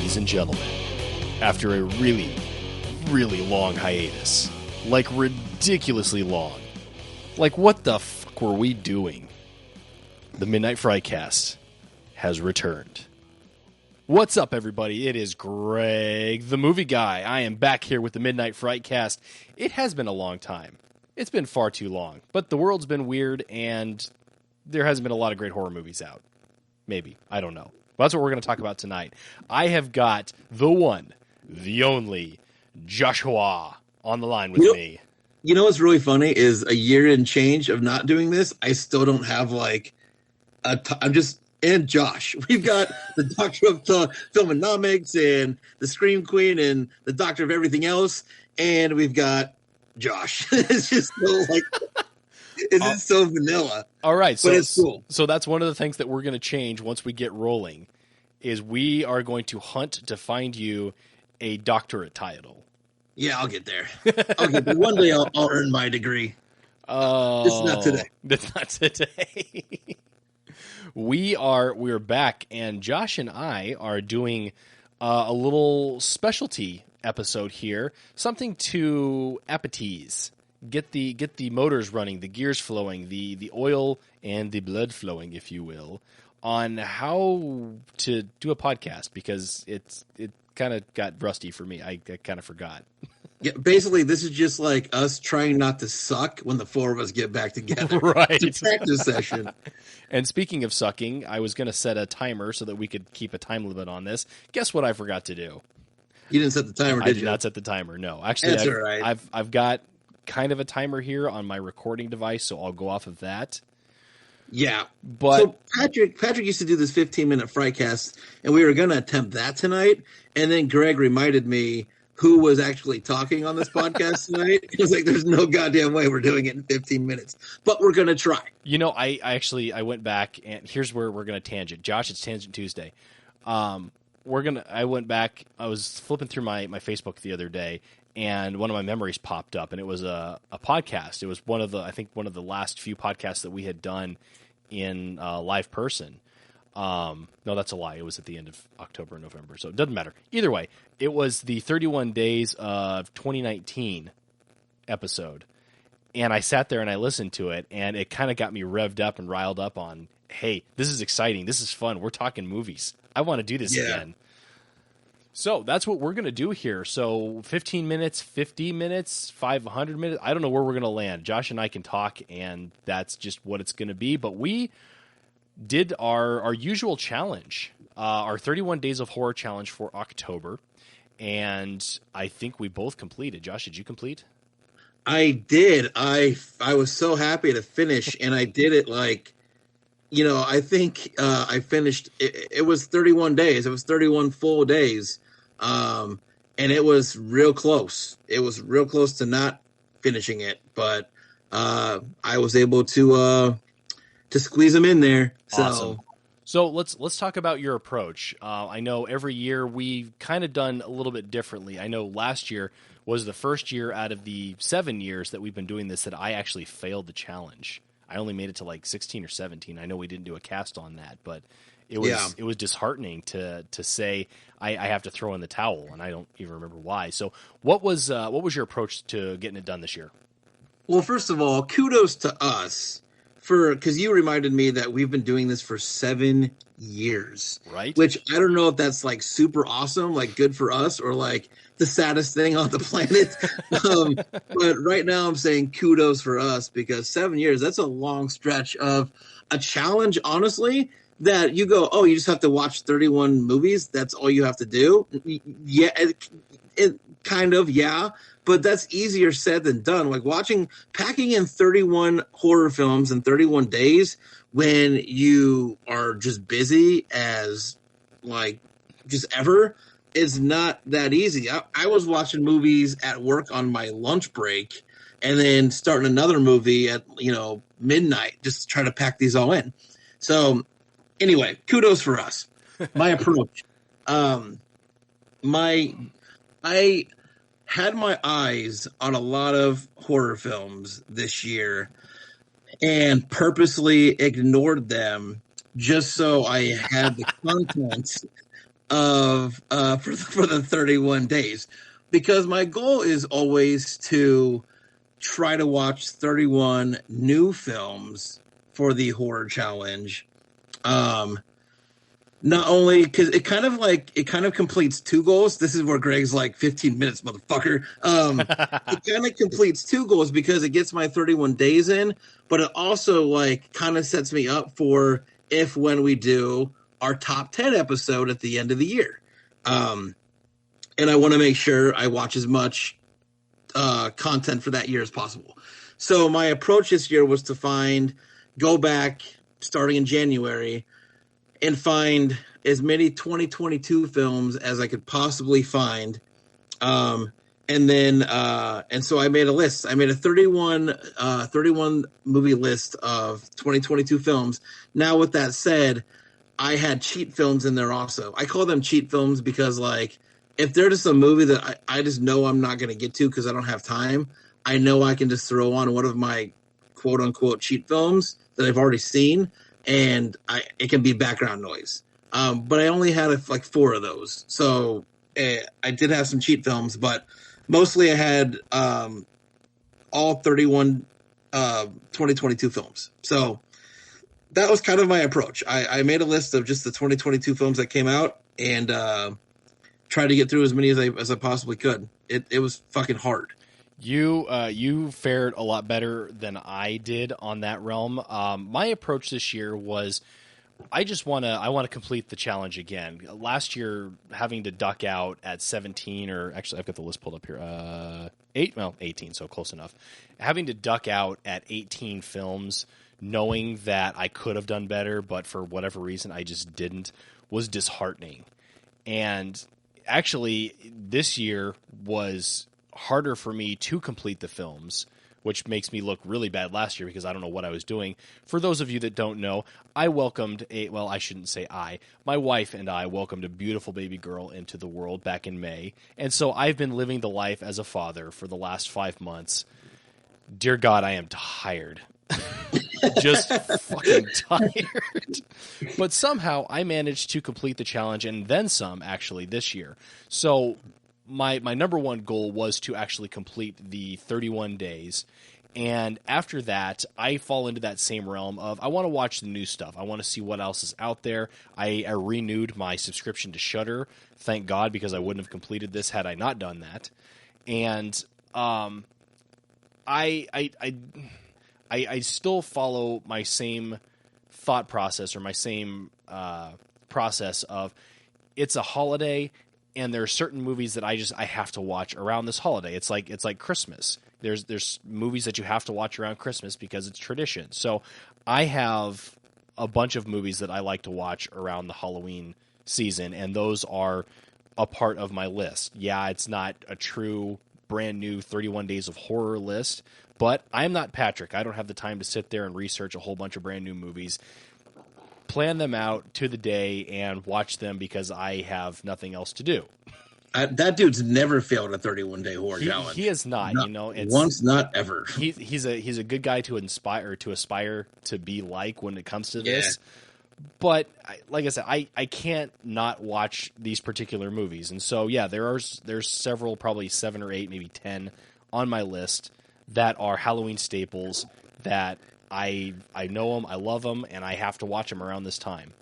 ladies and gentlemen, after a really, really long hiatus, like ridiculously long, like what the fuck were we doing? The Midnight FrightCast has returned. What's up, everybody? It is Greg, the movie guy. I am back here with the Midnight FrightCast. It has been a long time. It's been far too long, but the world's been weird, and there hasn't been a lot of great horror movies out. Maybe. I don't know. Well, that's what we're going to talk about tonight. I have got the one, the only, Joshua on the line with me. You know what's really funny is a year and change of not doing this, I still don't have and Josh. We've got the Doctor of Filmonomics and the Scream Queen and the Doctor of everything else, and we've got Josh. It's just it's so vanilla. All right, but it's cool. So that's one of the things that we're going to change once we get rolling, is we are going to hunt to find you a doctorate title. Yeah, I'll get there. One day I'll earn my degree. Oh, it's not today. It's not today. We're back, and Josh and I are doing a little specialty episode here, something to appetize, get the motors running, the gears flowing, the oil and the blood flowing, if you will, on how to do a podcast, because it kind of got rusty for me. I kind of forgot. Yeah, basically, this is just like us trying not to suck when the four of us get back together. Right. It's a practice session. And speaking of sucking, I was going to set a timer so that we could keep a time limit on this. Guess what I forgot to do? You didn't set the timer, did you? I did not set the timer, no. Actually, that's all right. I've got kind of a timer here on my recording device, so I'll go off of that. Yeah. But so Patrick used to do this 15-minute FrightCast, and we were going to attempt that tonight, and then Greg reminded me who was actually talking on this podcast tonight. It was like, there's no goddamn way we're doing it in 15 minutes, but we're going to try. You know, I went back, and here's where we're going to tangent. Josh, it's Tangent Tuesday. I went back, I was flipping through my Facebook the other day, and one of my memories popped up, and it was a podcast. It was one of the last few podcasts that we had done in live person. No, that's a lie. It was at the end of October and November, so it doesn't matter. Either way, it was the 31 Days of 2019 episode, and I sat there and I listened to it, and it kind of got me revved up and riled up on, hey, this is exciting. This is fun. We're talking movies. I want to do this again. So that's what we're going to do here. So 15 minutes, 50 minutes, 500 minutes. I don't know where we're going to land. Josh and I can talk, and that's just what it's going to be. But we did our usual challenge, our 31 Days of Horror challenge for October, and I think we both completed. Josh, did you complete? I did. I was so happy to finish, and I did it I think I finished. It was 31 days. It was 31 full days, and it was real close. It was real close to not finishing it, but I was able to squeeze them in there. Awesome. So let's talk about your approach. I know every year we've kind of done a little bit differently. I know last year was the first year out of the 7 years that we've been doing this that I actually failed the challenge. I only made it to like 16 or 17. I know we didn't do a cast on that, but it was disheartening to say I have to throw in the towel, and I don't even remember why. So what was your approach to getting it done this year? Well, first of all, kudos to us because you reminded me that we've been doing this for 7 years, right? Which I don't know if that's like super awesome, like good for us, or like the saddest thing on the planet. But right now I'm saying kudos for us, because 7 years, that's a long stretch of a challenge, honestly, that you go, oh, you just have to watch 31 movies. That's all you have to do. Yeah, it kind of, yeah. But that's easier said than done. Like packing in 31 horror films in 31 days when you are just busy as like just ever is not that easy. I was watching movies at work on my lunch break and then starting another movie at, midnight, just to try to pack these all in. So anyway, kudos for us. My approach. I had my eyes on a lot of horror films this year and purposely ignored them just so I had the content of for the 31 days, because my goal is always to try to watch 31 new films for the horror challenge. Not only because it kind of completes two goals. This is where Greg's like 15 minutes, motherfucker. It kind of completes two goals because it gets my 31 days in, but it also like kind of sets me up for when we do our top 10 episode at the end of the year. And I want to make sure I watch as much content for that year as possible. So my approach this year was to go back starting in January and find as many 2022 films as I could possibly find. And so I made a list. I made a 31 movie list of 2022 films. Now, with that said, I had cheat films in there also. I call them cheat films because, like, if they're just a movie that I just know I'm not going to get to because I don't have time, I know I can just throw on one of my quote-unquote cheat films that I've already seen, and it can be background noise. But I only had like 4 of those. So I did have some cheat films, but mostly I had all 31 2022 films. So that was kind of my approach. I made a list of just the 2022 films that came out and tried to get through as many as I possibly could. It was fucking hard. You fared a lot better than I did on that realm. My approach this year was I want to complete the challenge again. Last year, having to duck out at 17, or actually I've got the list pulled up here. 18, so close enough. Having to duck out at 18 films, knowing that I could have done better, but for whatever reason I just didn't, was disheartening. And actually, this year was harder for me to complete the films, which makes me look really bad last year because I don't know what I was doing. For those of you that don't know, I welcomed my wife and I welcomed a beautiful baby girl into the world back in May. And so I've been living the life as a father for the last 5 months. Dear God, I am tired. Just fucking tired. But somehow I managed to complete the challenge and then some actually this year. So my number one goal was to actually complete the 31 days. And after that, I fall into that same realm of I want to watch the new stuff. I want to see what else is out there. I renewed my subscription to Shudder. Thank God, because I wouldn't have completed this had I not done that. And I still follow my same thought process or my same process of it's a holiday. And there are certain movies that I have to watch around this holiday. It's like Christmas. There's movies that you have to watch around Christmas because it's tradition. So I have a bunch of movies that I like to watch around the Halloween season, and those are a part of my list. Yeah, it's not a true brand new 31 Days of Horror list, but I'm not Patrick. I don't have the time to sit there and research a whole bunch of brand new movies. Plan them out to the day and watch them because I have nothing else to do. That dude's never failed a 31-day horror challenge. He has not. It's once, not ever. He's a good guy to aspire to be like when it comes to this. But like I said, I can't not watch these particular movies, and so yeah, there's several, probably 7 or 8, maybe 10 on my list that are Halloween staples that I know them, I love them, and I have to watch them around this time.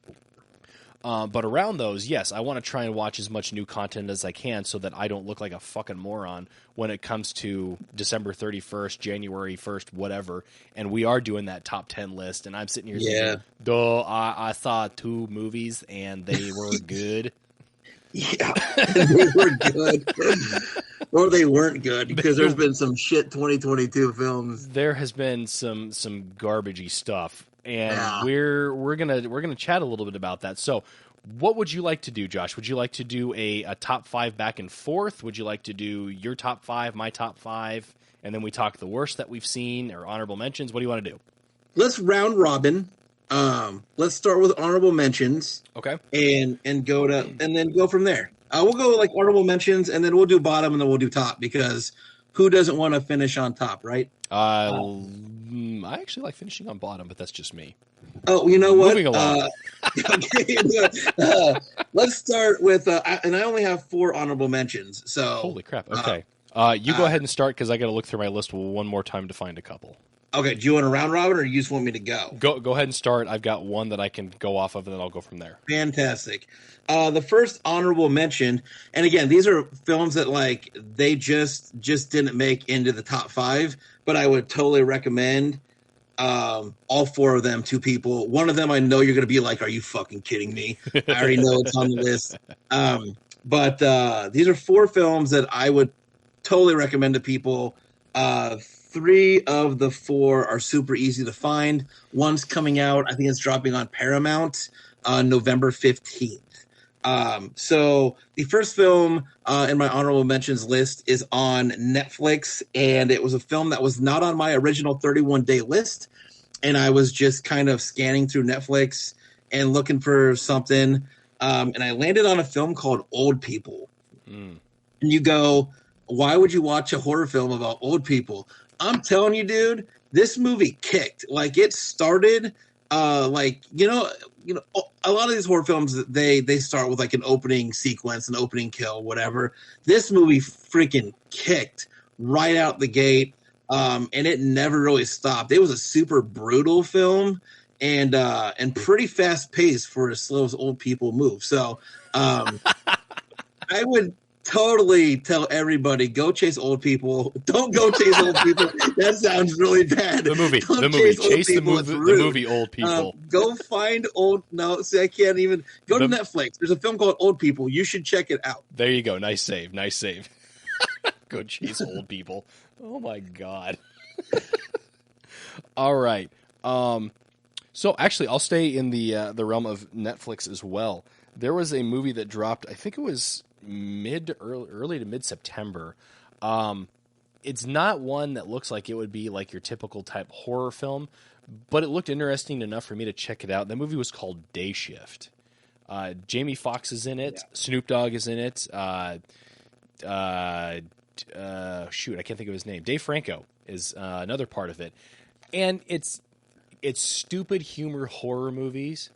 But around those, yes, I want to try and watch as much new content as I can so that I don't look like a fucking moron when it comes to December 31st, January 1st, whatever, and we are doing that top 10 list, and I'm sitting here thinking, duh, I saw 2 movies, and they were good. Yeah, they were good. Or they weren't good, because there's been some shit 2022 films. There has been some garbagey stuff. And we're gonna chat a little bit about that. So, what would you like to do, Josh? Would you like to do a top 5 back and forth? Would you like to do your top 5, my top 5, and then we talk the worst that we've seen or honorable mentions? What do you want to do? Let's round robin. Let's start with honorable mentions. Okay. And then go from there. We'll go like honorable mentions, and then we'll do bottom, and then we'll do top, because who doesn't want to finish on top, right? I actually like finishing on bottom, but that's just me. Oh, you know what? Moving along. Okay, let's start with, and I only have 4 honorable mentions. So Holy crap! Okay, you go ahead and start because I got to look through my list one more time to find a couple. Okay, do you want a round robin, or you just want me to go? Go ahead and start. I've got one that I can go off of, and then I'll go from there. Fantastic. The first honorable mention, and again, these are films that like they just didn't make into the top 5, but I would totally recommend all 4 of them to people. One of them I know you're going to be like, are you fucking kidding me? I already know it's on the list. But these are 4 films that I would totally recommend to people. 3 of the 4 are super easy to find. One's coming out, I think it's dropping on Paramount on November 15th. So the first film in my honorable mentions list is on Netflix, and it was a film that was not on my original 31-day list, and I was just kind of scanning through Netflix and looking for something, and I landed on a film called Old People. And you go, why would you watch a horror film about old people? I'm telling you, dude, this movie kicked. Like, it started, like, you know, a lot of these horror films, they start with like an opening sequence, an opening kill, whatever. This movie freaking kicked right out the gate, and it never really stopped. It was a super brutal film and pretty fast paced for as slow as old people move. So, I would totally tell everybody, go chase old people. Don't go chase old people. That sounds really bad. The movie. Chase the movie Old People. Go find old. No, see, I can't even. Go to Netflix. There's a film called Old People. You should check it out. There you go. Nice save. Go chase old people. Oh my god. All right. So actually, I'll stay in the realm of Netflix as well. There was a movie that dropped. I think it was early to mid September. It's not one that looks like it would be like your typical type horror film, but it looked interesting enough for me to check it out. The movie was called Day Shift. Jamie Foxx is in it. Yeah. Snoop Dogg is in it. Shoot, I can't think of his name. Dave Franco is another part of it, and it's stupid humor horror movies,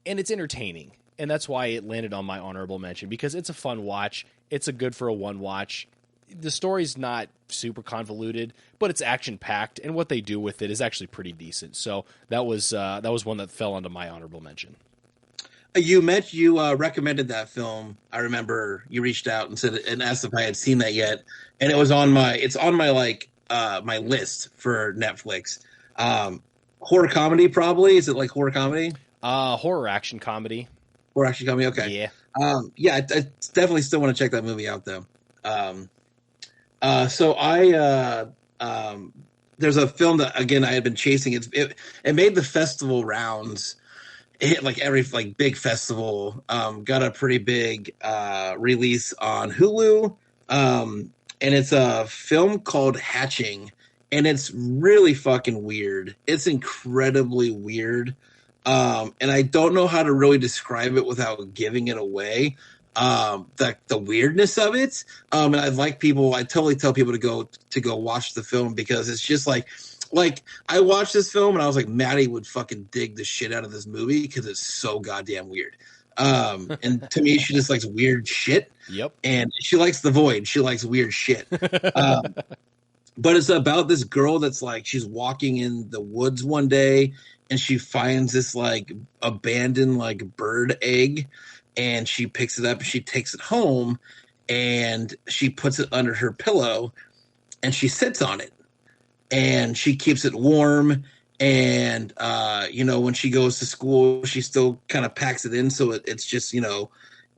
and it's entertaining. And that's why it landed on my honorable mention, because it's a fun watch. It's a good for a one watch. The story's not super convoluted, but it's action packed, and what they do with it is actually pretty decent. So that was one that fell onto my honorable mention. You recommended that film. I remember you reached out and said and asked if I had seen that yet, and it's on my my list for Netflix. Horror comedy, probably. Is it like horror comedy? Horror action comedy. Or actually coming, okay. Yeah. I definitely still want to check that movie out, though. So I there's a film that, again, I had been chasing. It made the festival rounds. It hit like every like big festival. Got a pretty big release on Hulu. And it's a film called Hatching, and it's really fucking weird. It's incredibly weird. And I don't know how to really describe it without giving it away. The weirdness of it. And I totally tell people to go watch the film, because it's just like I watched this film and I was like, Maddie would fucking dig the shit out of this movie because it's so goddamn weird. And to me, she just likes weird shit. Yep. And she likes The Void. She likes weird shit. But it's about this girl that's like, she's walking in the woods one day, and she finds this like abandoned like bird egg, and she picks it up and she takes it home, and she puts it under her pillow, and she sits on it, and she keeps it warm. And, when she goes to school, she still kind of packs it in. So it's just,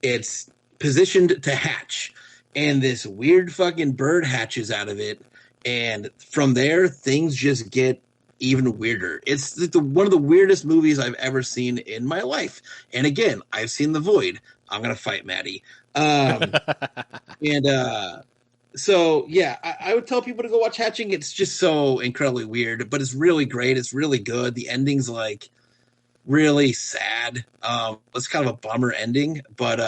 it's positioned to hatch, and this weird fucking bird hatches out of it. And from there, things just get even weirder. It's one of the weirdest movies I've ever seen in my life. And again, I've seen The Void. I'm going to fight Maddie. So, yeah, I would tell people to go watch Hatching. It's just so incredibly weird, but it's really great. It's really good. The ending's like really sad. It's kind of a bummer ending, but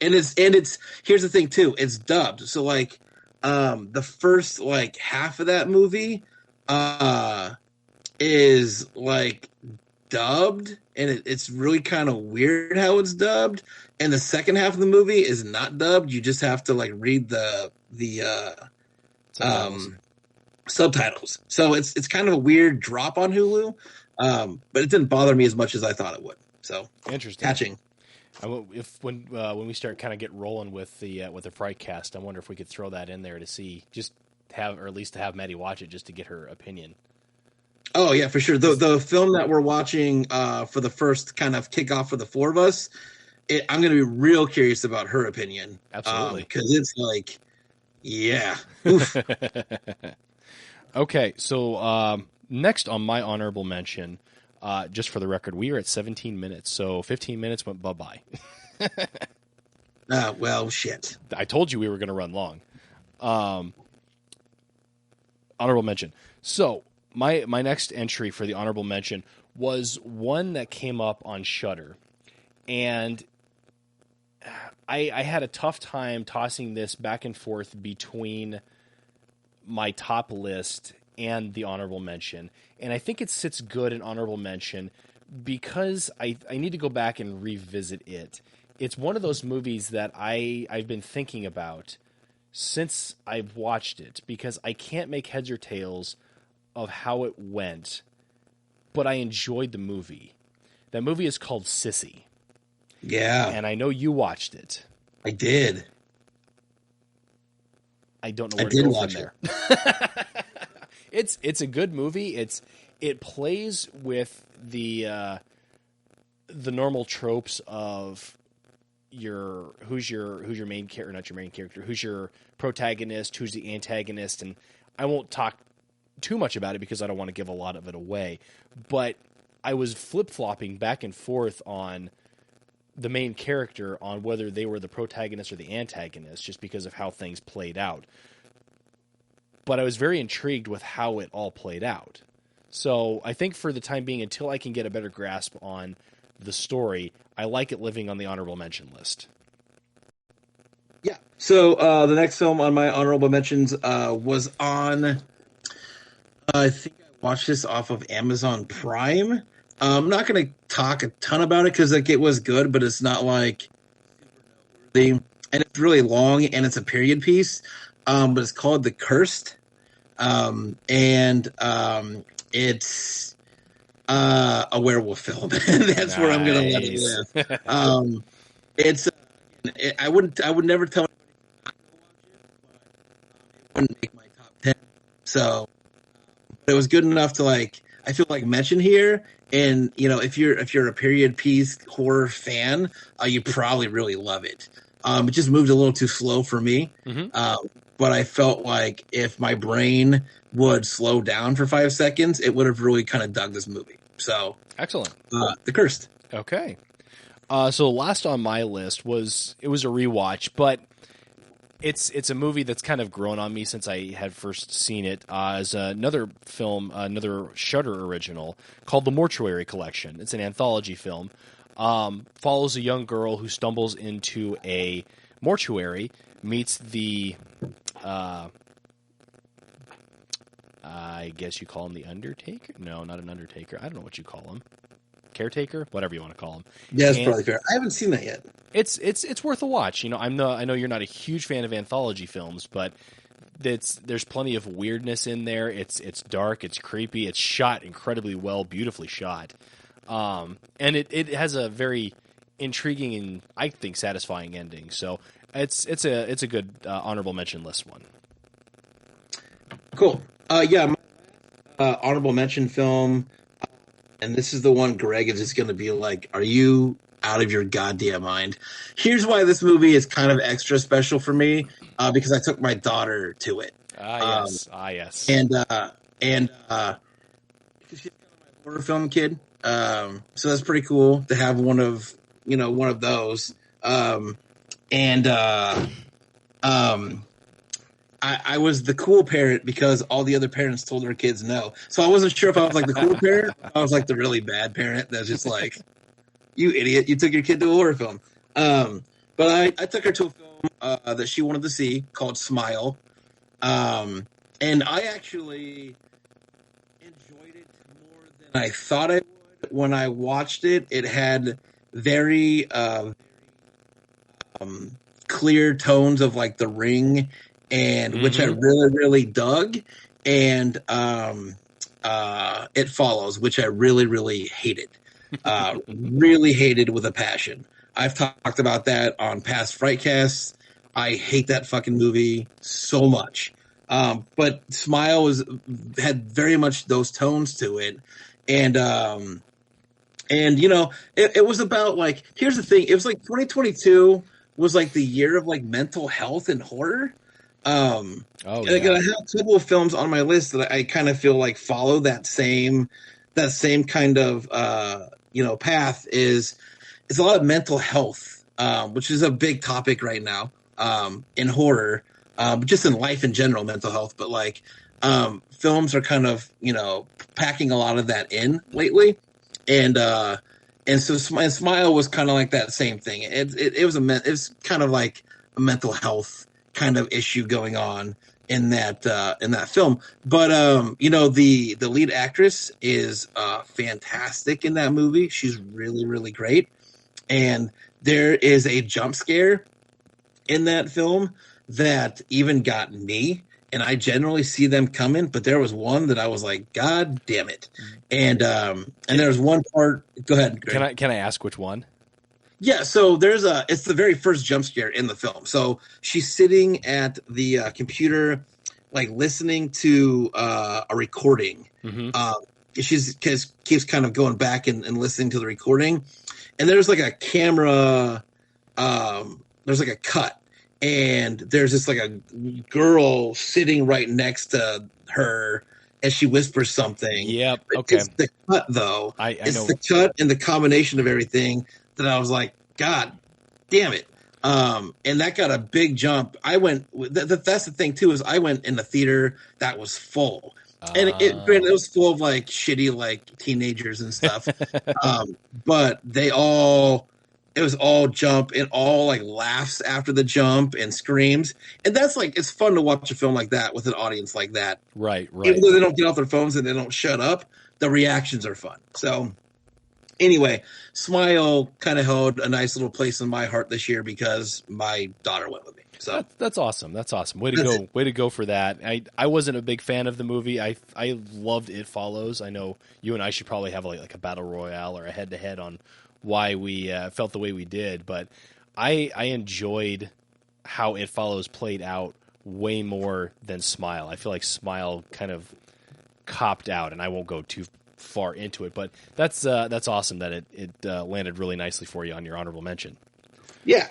and it's here's the thing too. It's dubbed. So like The first like half of that movie is like dubbed, and it's really kind of weird how it's dubbed. And the second half of the movie is not dubbed. You just have to like read the Subtitles. Subtitles. So it's kind of a weird drop on Hulu, but it didn't bother me as much as I thought it would. So Interesting. catching. When we start kind of get rolling with the FrightCast, I wonder if we could throw that in there to see, just have, or at least to have Maddie watch it just to get her opinion. Oh yeah, for sure. The film that we're watching for the first kind of kickoff for the four of us, I'm going to be real curious about her opinion. Absolutely, because it's like, yeah. Oof. Okay, so next on my honorable mention, just for the record, we are at 17 minutes, so 15 minutes went bye-bye. Well, shit. I told you we were going to run long. Honorable mention. So my next entry for the honorable mention was one that came up on Shudder, and I had a tough time tossing this back and forth between my top list and the honorable mention. And I think it sits good in honorable mention because I need to go back and revisit it. It's one of those movies that I've been thinking about since I've watched it, because I can't make heads or tails of how it went, but I enjoyed the movie. That movie is called Sissy. Yeah. And I know you watched it. I did. I don't know where to go from there. It's a good movie. It plays with the normal tropes of who's your main character, not your main character, who's your protagonist, who's the antagonist, and I won't talk too much about it because I don't want to give a lot of it away. But I was flip-flopping back and forth on the main character, on whether they were the protagonist or the antagonist, just because of how things played out. But I was very intrigued with how it all played out. So I think for the time being, until I can get a better grasp on the story, I like it living on the honorable mention list. Yeah. So the next film on my honorable mentions was on, I think I watched this off of Amazon Prime. I'm not going to talk a ton about it because like, it was good, but it's not like and it's really long and it's a period piece. But it's called The Cursed. It's a werewolf film. That's where I'm going to let it live. I would never tell anyone it wouldn't make my top 10. So it was good enough to like, I feel like mention here. And you know, if you're a period piece horror fan, you probably really love it. It just moved a little too slow for me. Mm-hmm. But I felt like if my brain would slow down for 5 seconds, it would have really kind of dug this movie. So excellent. The Cursed. Okay. So last on my list was a rewatch, but it's a movie that's kind of grown on me since I had first seen it. As another film, another Shudder original called The Mortuary Collection. It's an anthology film. Follows a young girl who stumbles into a mortuary, meets the I guess you call him the Undertaker? No, not an Undertaker. I don't know what you call him. Caretaker, whatever you want to call him. Yeah, that's probably fair. I haven't seen that yet. It's worth a watch. You know, I know you're not a huge fan of anthology films, but there's plenty of weirdness in there. It's dark, it's creepy, it's shot incredibly well, beautifully shot, and it has a very intriguing and I think satisfying ending. So it's a good honorable mention list one. Cool. Yeah, honorable mention film. And this is the one Greg is just going to be like, are you out of your goddamn mind? Here's why this movie is kind of extra special for me, because I took my daughter to it. Yes. And she's kind of my horror film kid. So that's pretty cool to have one of those. I was the cool parent because all the other parents told their kids no. So I wasn't sure if I was like the cool parent. I was like the really bad parent that's just like, you idiot, you took your kid to a horror film. But I took her to a film that she wanted to see called Smile. And I actually enjoyed it more than I thought I would. When I watched it, it had very clear tones of like The Ring, and which I really really dug, and It Follows, which I really really hated, really hated with a passion. I've talked about that on past FrightCasts. I hate that fucking movie so much. But Smile had very much those tones to it, and you know, it was about like, here's the thing, it was like 2022 was like the year of like mental health and horror. Oh, and I have a couple of films on my list that I kind of feel like follow that same kind of you know, path. Is it's a lot of mental health, which is a big topic right now, in horror, just in life in general, mental health. But like, films are kind of, you know, packing a lot of that in lately, and so Smile was kind of like that same thing. It was kind of like a mental health kind of issue going on in that film. But you know, the lead actress is fantastic in that movie. She's really really great, and there is a jump scare in that film that even got me. And I generally see them coming, but there was one that I was like, God damn it. And there's one part. Go ahead, Greg. Can I ask which one? Yeah, so it's the very first jump scare in the film. So she's sitting at the computer, like listening to a recording. She's keeps kind of going back and listening to the recording, and there's like a camera. There's like a cut. And there's this like a girl sitting right next to her as she whispers something. Yep. Okay. It's the cut though. I know. The cut and the combination of everything that I was like, God damn it. And that got a big jump. I went. That's the thing too, is I went in the theater that was full, and it was full of like shitty like teenagers and stuff. But it was all jump and all like laughs after the jump and screams. And that's like, it's fun to watch a film like that with an audience like that. Right. Even though they don't get off their phones and they don't shut up, the reactions are fun. So anyway, Smile kind of held a nice little place in my heart this year because my daughter went with me. So that's awesome. That's awesome. Way to go. Way to go for that. I wasn't a big fan of the movie. I loved It Follows. I know you and I should probably have like a battle royale or a head to head on why we felt the way we did, but I enjoyed how It Follows played out way more than Smile. I feel like Smile kind of copped out, and I won't go too far into it, but that's awesome that it landed really nicely for you on your honorable mention. Yeah.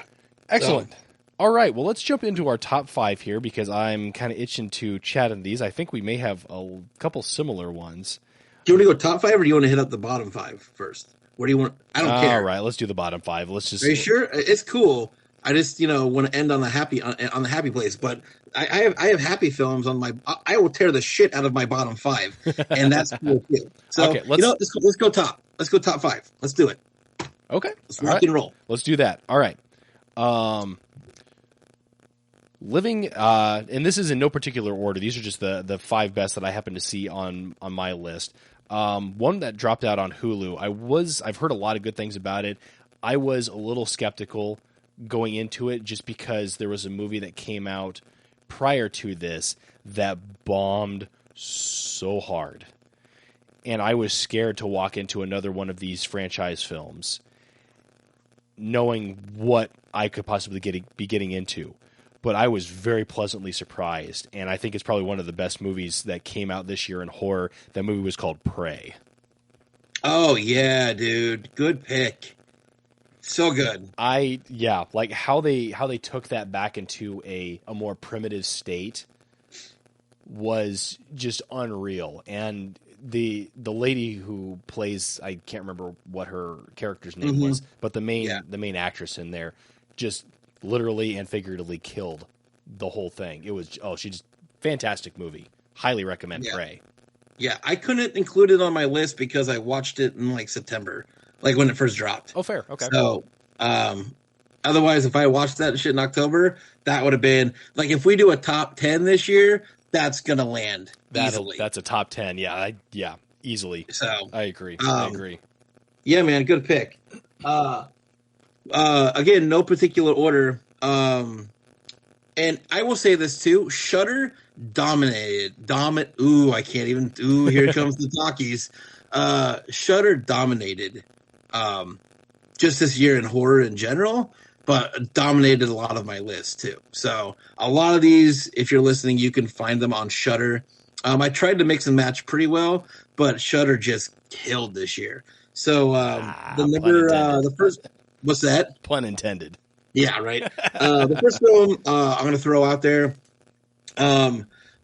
Excellent. All right, well, let's jump into our top 5 here because I'm kind of itching to chat on these. I think we may have a couple similar ones. Do you want to go top 5 or do you want to hit up the bottom 5 first? What do you want? I don't care. All right, let's do the bottom 5. Let's just. Are you sure? It's cool. I just, you know, want to end on the happy place. But I have happy films on my. I will tear the shit out of my bottom 5, and that's cool too. So okay, let's go top. Let's go top 5. Let's do it. Okay, let's rock and roll. Let's do that. All right. Living, and this is in no particular order. These are just the 5 best that I happen to see on my list. One that dropped out on Hulu. I've heard a lot of good things about it. I was a little skeptical going into it just because there was a movie that came out prior to this that bombed so hard. And I was scared to walk into another one of these franchise films knowing what I could possibly be getting into. But I was very pleasantly surprised, and I think it's probably one of the best movies that came out this year in horror. That movie was called Prey. Oh, yeah, dude. Good pick. So good. Like how they took that back into a more primitive state was just unreal. And the lady who plays, I can't remember what her character's name was, but the main actress in there just literally and figuratively killed the whole thing. It was she just fantastic movie. Highly recommend Prey. Yeah, I couldn't include it on my list because I watched it in like September, like when it first dropped. Oh, fair. Okay. So, Otherwise, if I watched that shit in October, that would have been like if we do a top 10 this year, that's gonna land easily. That's a top 10. Yeah, easily. So I agree. I agree. Yeah, man, good pick. Again, no particular order. And I will say this too: Shudder dominated. Ooh, I can't even. Ooh, here comes the talkies. Shudder dominated. Just this year in horror in general, but dominated a lot of my list too. So a lot of these, if you're listening, you can find them on Shudder. I tried to mix and match pretty well, but Shudder just killed this year. So the first, what's that? Pun intended. Yeah, right. The first film I'm going to throw out there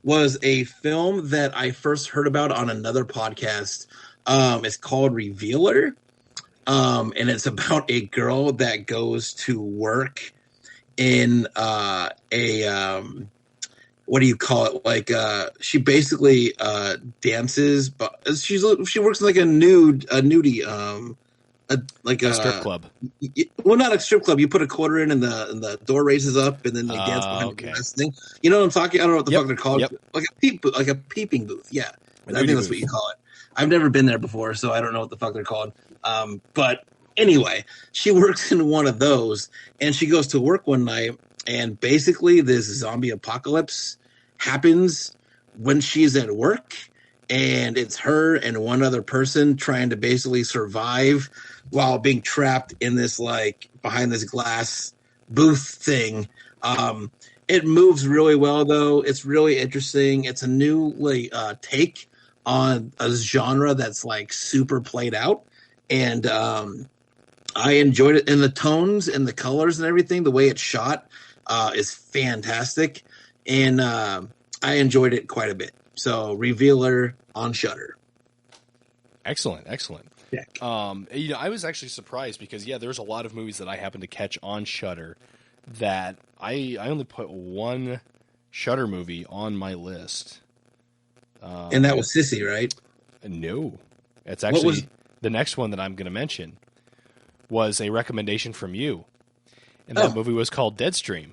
was a film that I first heard about on another podcast. It's called Revealer. And it's about a girl that goes to work in what do you call it? Like she basically dances, but she works in like a nudie like a strip club. Well, not a strip club. You put a quarter in, and the door raises up, and then they dance behind the glass thing. You know what I'm talking? I don't know what the fuck they're called. Yep. Like a peeping booth. Yeah, I think that's what you call it. I've never been there before, so I don't know what the fuck they're called. But anyway, she works in one of those, and she goes to work one night, and basically this zombie apocalypse happens when she's at work, and it's her and one other person trying to basically survive while being trapped in this like behind this glass booth thing. It moves really well though. It's really interesting. It's a new take on a genre that's like super played out, and I enjoyed it. And the tones and the colors and everything, the way it's shot is fantastic, and I enjoyed it quite a bit. So Revealer on Shudder. Excellent. Yeah. I was actually surprised because there's a lot of movies that I happen to catch on Shudder that I only put one Shudder movie on my list. And that was Sissy, right? No, it's actually the next one that I'm going to mention was a recommendation from you, and that movie was called Deadstream.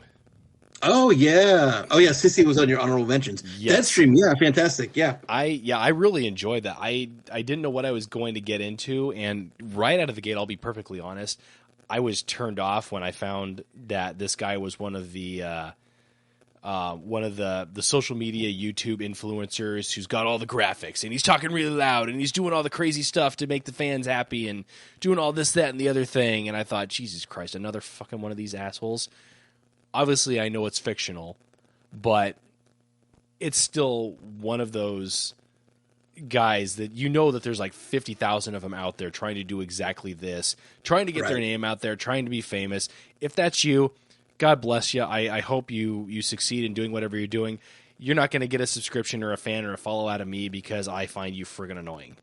Oh yeah, Sissy was on your honorable mentions. Yes. Deadstream, yeah, fantastic, yeah. I really enjoyed that. I didn't know what I was going to get into, and right out of the gate, I'll be perfectly honest, I was turned off when I found that this guy was one of the social media YouTube influencers who's got all the graphics, and he's talking really loud, and he's doing all the crazy stuff to make the fans happy, and doing all this, that, and the other thing. And I thought, Jesus Christ, another fucking one of these assholes. Obviously, I know it's fictional, but it's still one of those guys that that there's like 50,000 of them out there trying to do exactly this, trying to get their name out there, trying to be famous. If that's you, God bless you. I hope you succeed in doing whatever you're doing. You're not going to get a subscription or a fan or a follow out of me because I find you friggin' annoying.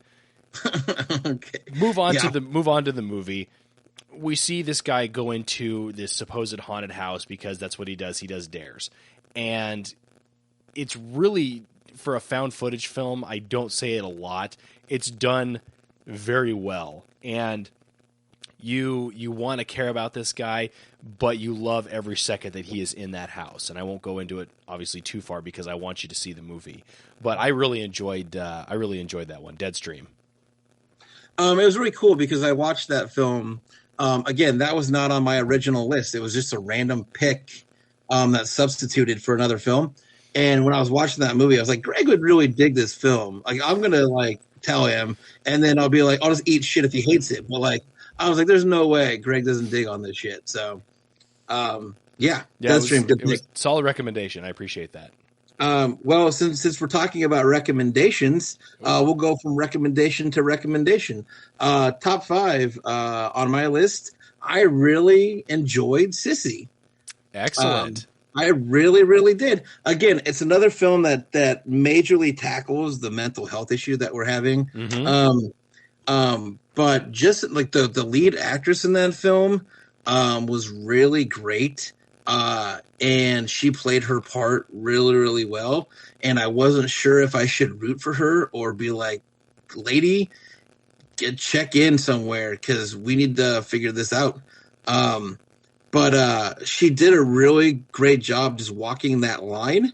Okay. Move on to the movie. We see this guy go into this supposed haunted house because that's what he does. He does dares. And it's really, for a found footage film, I don't say it a lot, it's done very well. And you want to care about this guy, but you love every second that he is in that house. And I won't go into it obviously too far because I want you to see the movie. But I really enjoyed that one, Deadstream. It was really cool because I watched that film. Again, that was not on my original list. It was just a random pick that substituted for another film. And when I was watching that movie, I was like, Greg would really dig this film. Like, I'm going to tell him, and then I'll be like, I'll just eat shit if he hates it. But I was like, there's no way Greg doesn't dig on this shit. So, Deadstream. It was solid recommendation. I appreciate that. Well, since we're talking about recommendations, we'll go from recommendation to recommendation. Top 5 on my list. I really enjoyed Sissy. Excellent. I really, really did. Again, it's another film that majorly tackles the mental health issue that we're having. Mm-hmm. But just like the lead actress in that film was really great. And she played her part really, really well. And I wasn't sure if I should root for her or be like, lady, check in somewhere because we need to figure this out. but she did a really great job just walking that line.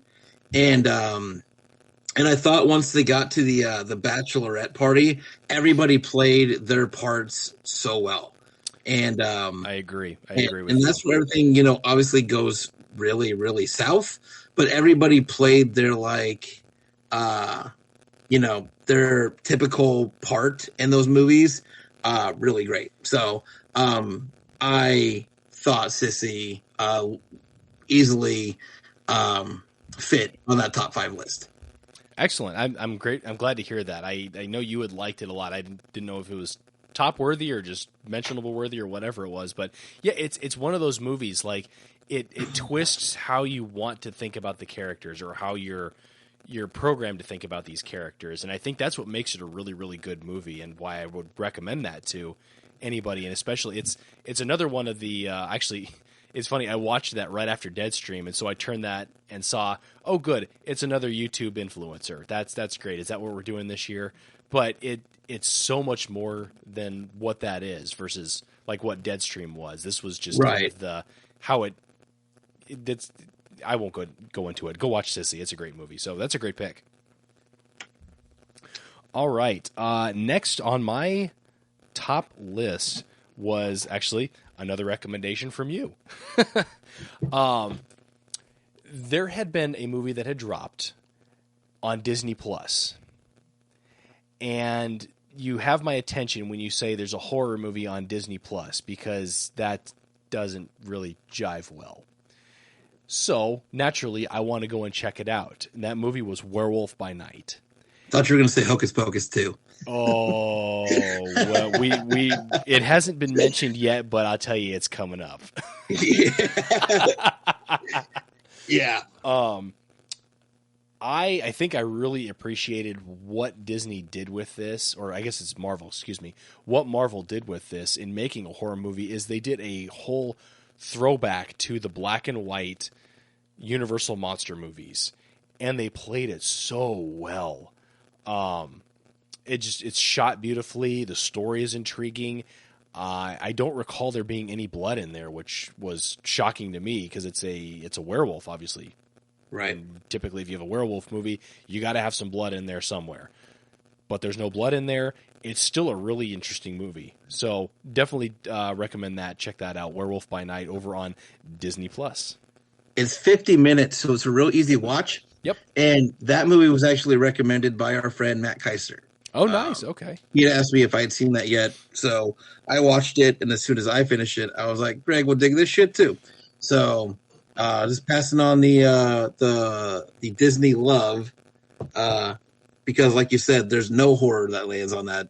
And I thought once they got to the bachelorette party, everybody played their parts so well. And I agree. I and, agree with and you. that's where everything, obviously goes really, really south. But everybody played their their typical part in those movies really great. So I thought Sissy easily fit on that top 5 list. Excellent. I'm great. I'm glad to hear that. I know you had liked it a lot. I didn't know if it was top worthy or just mentionable worthy or whatever it was. But yeah, it's one of those movies like it twists how you want to think about the characters or how you're programmed to think about these characters. And I think that's what makes it a really, really good movie and why I would recommend that to anybody. And especially it's another one of the actually. It's funny, I watched that right after Deadstream, and so I turned that and saw, oh, good, it's another YouTube influencer. That's great. Is that what we're doing this year? But it's so much more than what that is versus like what Deadstream was. This was just kind of the how it's. I won't go into it. Go watch Sissy. It's a great movie. So that's a great pick. All right, next on my top list was actually another recommendation from you. There had been a movie that had dropped on Disney Plus, and you have my attention when you say there's a horror movie on Disney Plus because that doesn't really jive well. So naturally, I want to go and check it out. And that movie was Werewolf by Night. Thought you were going to say Hocus Pocus too. Oh, well, we it hasn't been mentioned yet, but I'll tell you it's coming up. Yeah. I think I really appreciated what Disney did with this, or I guess it's Marvel, excuse me. What Marvel did with this in making a horror movie is they did a whole throwback to the black and white Universal monster movies, and they played it so well. It's shot beautifully. The story is intriguing. I don't recall there being any blood in there, which was shocking to me because it's a werewolf, obviously. Right. And typically, if you have a werewolf movie, you got to have some blood in there somewhere. But there's no blood in there. It's still a really interesting movie. So definitely recommend that. Check that out. Werewolf by Night over on Disney Plus. It's 50 minutes, so it's a real easy watch. Yep. And that movie was actually recommended by our friend Matt Kaiser. Oh, nice. Okay. He had asked me if I had seen that yet. So I watched it, and as soon as I finished it, I was like, Greg will dig this shit too. So just passing on the Disney love, because like you said, there's no horror that lands on that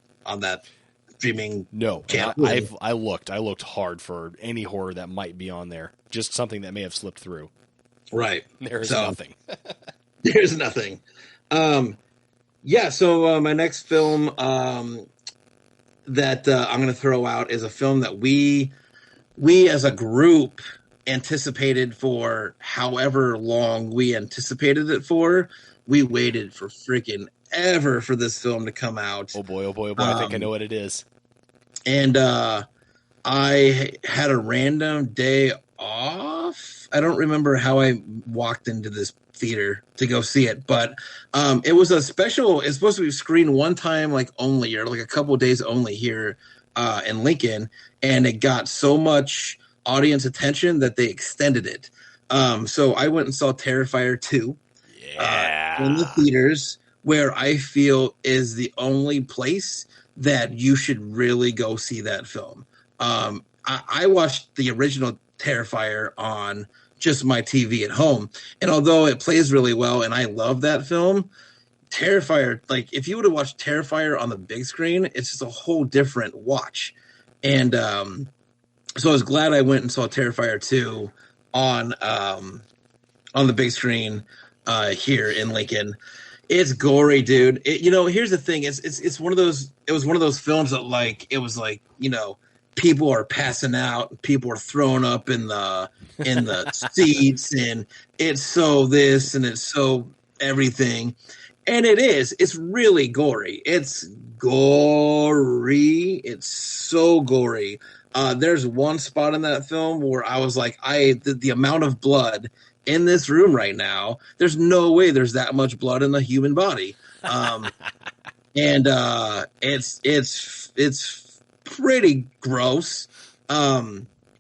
streaming channel. I looked hard for any horror that might be on there. Just something that may have slipped through. Right. There's nothing. There's nothing. Yeah, so my next film that I'm going to throw out is a film that we as a group anticipated for however long we anticipated it for. We waited for freaking ever for this film to come out. Oh boy, I think I know what it is. And I had a random day off. I don't remember how I walked into this theater to go see it, but it was a special. It's supposed to be screened one time, like only, or like a couple of days only here in Lincoln, and it got so much audience attention that they extended it. So I went and saw Terrifier 2 in the theaters, where I feel is the only place that you should really go see that film. I watched the original Terrifier on just my TV at home, and although it plays really well and I love that film, Terrifier, like if you would have watched Terrifier on the big screen, it's just a whole different watch. And so I was glad I went and saw Terrifier 2 on the big screen here in Lincoln. It's gory, dude. Here's the thing: it's one of those. It was one of those films that it was like people are passing out, people are throwing up in the seats, and it's so this and it's so everything, and it is. It's really gory. It's gory. It's so gory. There's one spot in that film where I was like, the amount of blood in this room right now, there's no way there's that much blood in the human body. And it's pretty gross.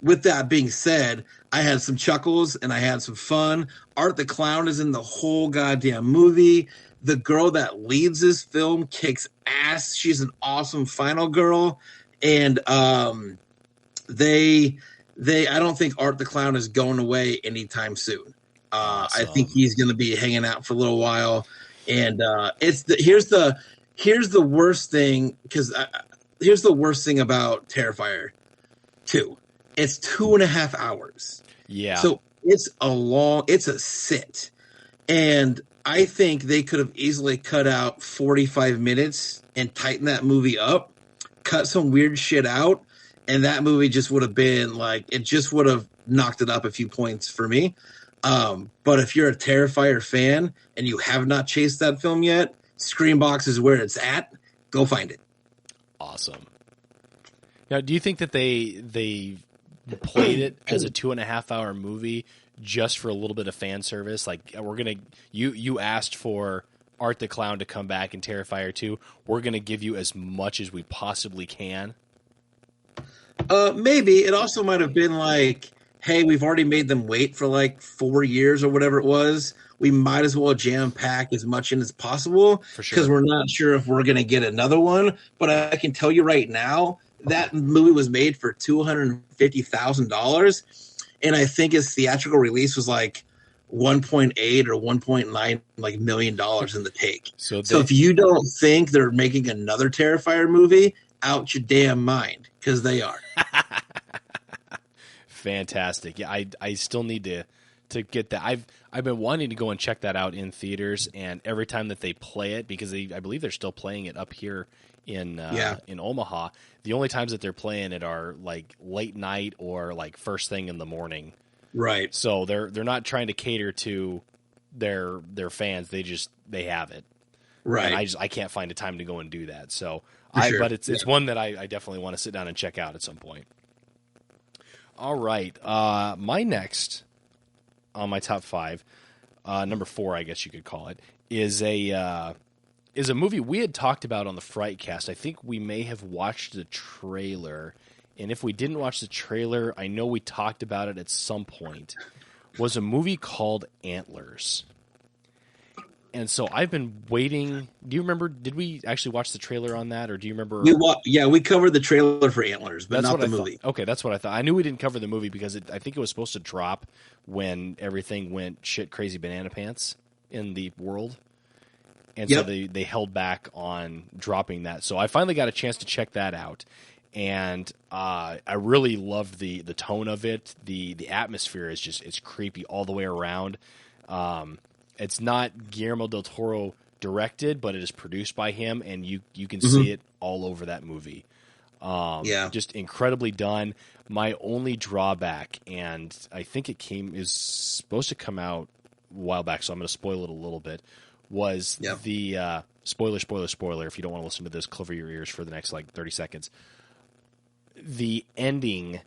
With that being said, I had some chuckles and I had some fun. Art the Clown is in the whole goddamn movie. The girl that leads this film kicks ass. She's an awesome final girl. And I don't think Art the Clown is going away anytime soon. Awesome. I think he's going to be hanging out for a little while. And here's the worst thing, because here's the worst thing about Terrifier 2. It's 2.5 hours. Yeah. So it's a sit. And I think they could have easily cut out 45 minutes and tightened that movie up, cut some weird shit out, and that movie just would have been like, it just would have knocked it up a few points for me. But if you're a Terrifier fan and you have not chased that film yet, Screambox is where it's at. Go find it. Awesome. Now, do you think that they played it as a 2.5 hour movie just for a little bit of fan service? Like, you asked for Art the Clown to come back in Terrifier 2. We're going to give you as much as we possibly can. Maybe. It also might have been like, hey, we've already made them wait for like 4 years or whatever it was. We might as well jam pack as much in as possible, because we're not sure if we're going to get another one. But I can tell you right now, that movie was made for $250,000, and I think its theatrical release was like 1.8 or 1.9 million in the take. So if you don't think they're making another Terrifier movie, out your damn mind, because they are. Fantastic. Yeah, I still need to get that. I've been wanting to go and check that out in theaters, and every time that they play it, because I believe they're still playing it up here in Omaha, the only times that they're playing it are like late night or like first thing in the morning. Right. So they're not trying to cater to their fans. They have it. Right. And I can't find a time to go and do that. So but it's one that I definitely want to sit down and check out at some point. All right. My next on my top 5, number 4, I guess you could call it, is a movie we had talked about on the FrightCast. I think we may have watched the trailer, and if we didn't watch the trailer, I know we talked about it at some point. Was a movie called Antlers. And so I've been waiting. Do you remember? Did we actually watch the trailer on that, or do you remember? We covered the trailer for Antlers, but not the movie. Okay, that's what I thought. I knew we didn't cover the movie because I think it was supposed to drop when everything went shit crazy banana pants in the world, and so they held back on dropping that. So I finally got a chance to check that out, and I really loved the tone of it. The atmosphere is it's creepy all the way around. It's not Guillermo del Toro directed, but it is produced by him, and you can see it all over that movie. Just incredibly done. My only drawback, and I think is supposed to come out a while back, so I'm going to spoil it a little bit, was the spoiler. If you don't want to listen to this, cover your ears for the next 30 seconds. The ending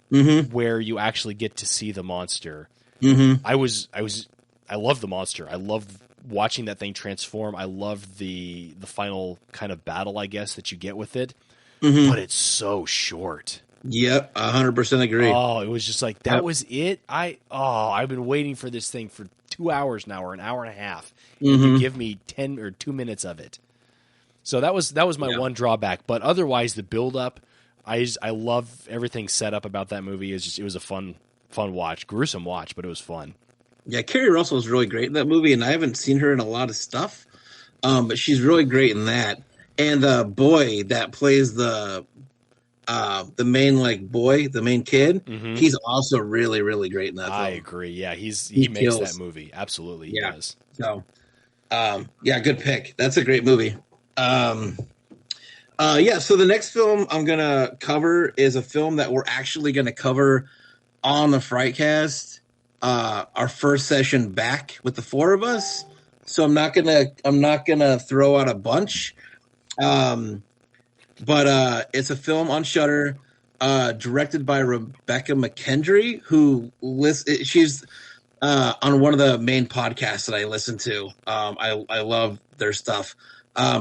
where you actually get to see the monster. I love the monster. I love watching that thing transform. I love the final kind of battle, I guess, that you get with it. But it's so short. Yep, 100% agree. Oh, it was just like, that was it? I've been waiting for this thing for 2 hours now, or an hour and a half. And you give me 10 or 2 minutes of it. So that was my one drawback. But otherwise, the build-up, I love everything set up about that movie. It was a fun watch. Gruesome watch, but it was fun. Yeah, Kerry Russell is really great in that movie, and I haven't seen her in a lot of stuff, but she's really great in that. And the boy that plays the main boy, the main kid, he's also really, really great in that film. I agree. Yeah, he makes that movie. Absolutely, he does. So, good pick. That's a great movie. So the next film I'm gonna cover is a film that we're actually gonna cover on the FrightCast. Our first session back with the 4 of us, so I'm not gonna throw out a bunch, but it's a film on Shudder. directed by Rebecca McKendry, she's on one of the main podcasts that I listen to. I love their stuff.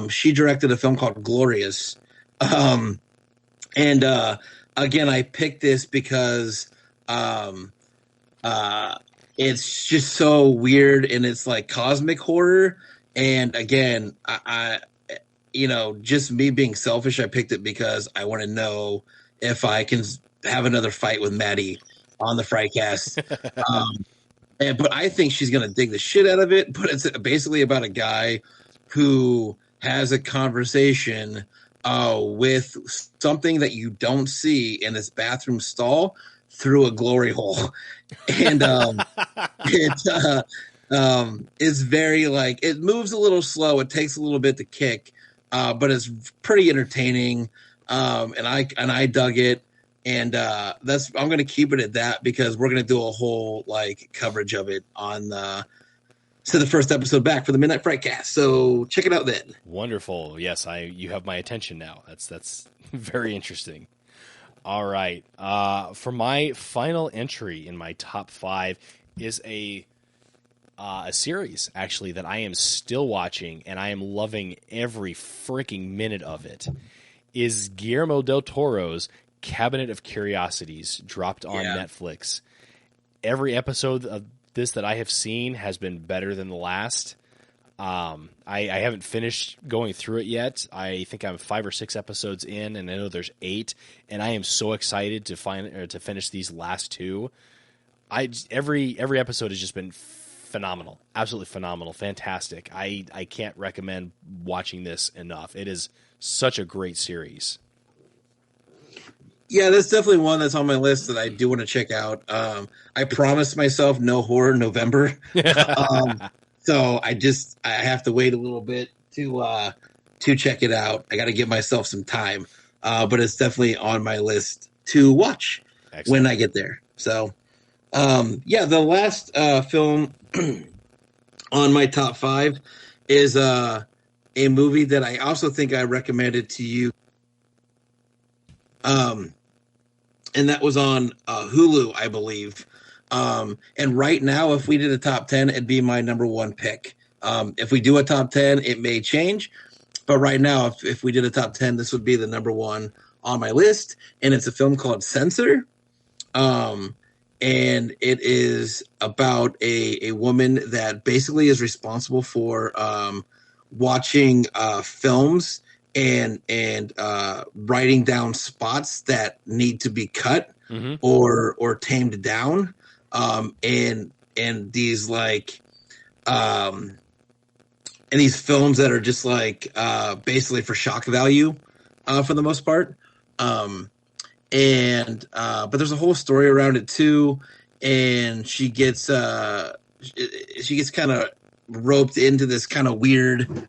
She directed a film called Glorious. And again, I picked this because it's just so weird, and it's like cosmic horror. And again, I just me being selfish, I picked it because I want to know if I can have another fight with Maddie on the FrightCast. But I think she's going to dig the shit out of it. But it's basically about a guy who has a conversation with something that you don't see in this bathroom stall through a glory hole. And it's very like, it moves a little slow. It takes a little bit to kick, but it's pretty entertaining. And I dug it. And I'm going to keep it at that because we're going to do a whole like coverage of it on the first episode back for the Midnight FrightCast. So check it out then. Wonderful. Yes, you have my attention now. That's very interesting. All right. For my final entry in my top 5 is a series actually that I am still watching and I am loving every freaking minute of it. Is Guillermo del Toro's Cabinet of Curiosities, dropped on Netflix. Every episode of this that I have seen has been better than the last. I haven't finished going through it yet. I think I'm 5 or 6 episodes in, and I know there's 8, and I am so excited to finish these last 2. Every episode has just been phenomenal, absolutely phenomenal, fantastic. I can't recommend watching this enough. It is such a great series. Yeah, that's definitely one that's on my list that I do want to check out. I promised myself no horror November, so I have to wait a little bit to check it out. I got to give myself some time, but it's definitely on my list to watch. Excellent. When I get there. So, the last film on my top 5 is a movie that I also think I recommended to you. And that was on Hulu, I believe. And right now, if we did a top 10, it'd be my number 1 pick. If we do a top 10, it may change. But right now, if we did a top 10, this would be the number 1 on my list. And it's a film called Censor. And it is about a woman that basically is responsible for watching films and writing down spots that need to be cut or tamed down, and these like and these films that are just like basically for shock value for the most part, but there's a whole story around it too, and she gets kind of roped into this kind of weird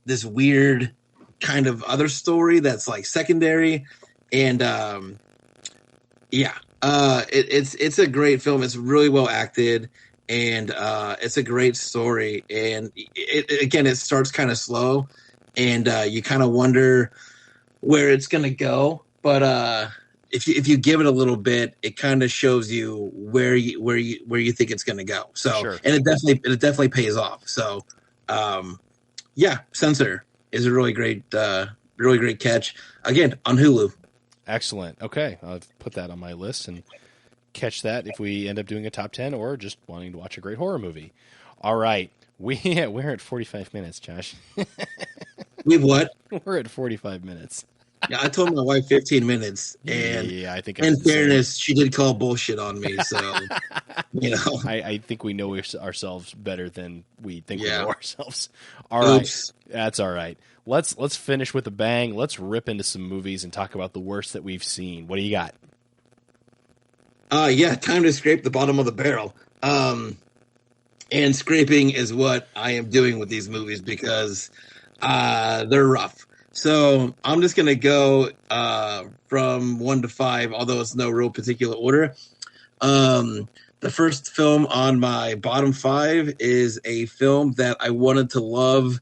this weird kind of other story that's like secondary. And it's a great film. It's really well acted, and it's a great story. And it starts kind of slow, and you kind of wonder where it's going to go. But if you give it a little bit, it kind of shows you where you think it's going to go. So, sure. And it definitely pays off. So, Censor is a really great catch. Again, on Hulu. Excellent. Okay, I'll put that on my list and catch that if we end up doing a top 10 or just wanting to watch a great horror movie. All right, we're at 45 minutes, Josh. We've what? We're at 45 minutes. Yeah, I told my wife 15 minutes, and I think in fairness, she did call bullshit on me. So, I think we know ourselves better than we think we know ourselves. All right, that's all right. Let's finish with a bang. Let's rip into some movies and talk about the worst that we've seen. What do you got? Time to scrape the bottom of the barrel. And scraping is what I am doing with these movies because they're rough. So I'm just going to go from 1 to 5, although it's no real particular order. The first film on my bottom 5 is a film that I wanted to love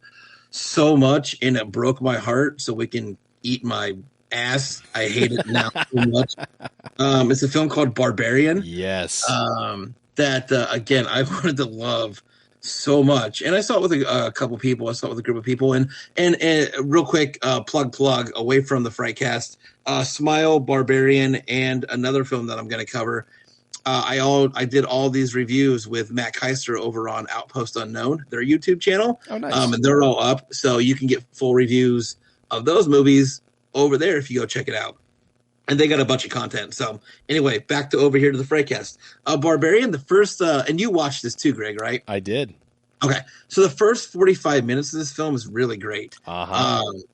so much, and it broke my heart, so we can eat my ass. I hate it now so much. It's a film called Barbarian. Yes. That again, I wanted to love so much, and I saw it with a couple people. I saw it with a group of people, and real quick, plug away from the FrightCast, Smile, Barbarian, and another film that I'm going to cover. I did all these reviews with Matt Keister over on Outpost Unknown, their YouTube channel. Oh, nice. And they're all up, so you can get full reviews of those movies over there if you go check it out. And they got a bunch of content. So anyway, back to over here to the FrightCast. Barbarian, the first, and you watched this too, Greg, right? I did. Okay, so the first 45 minutes of this film is really great.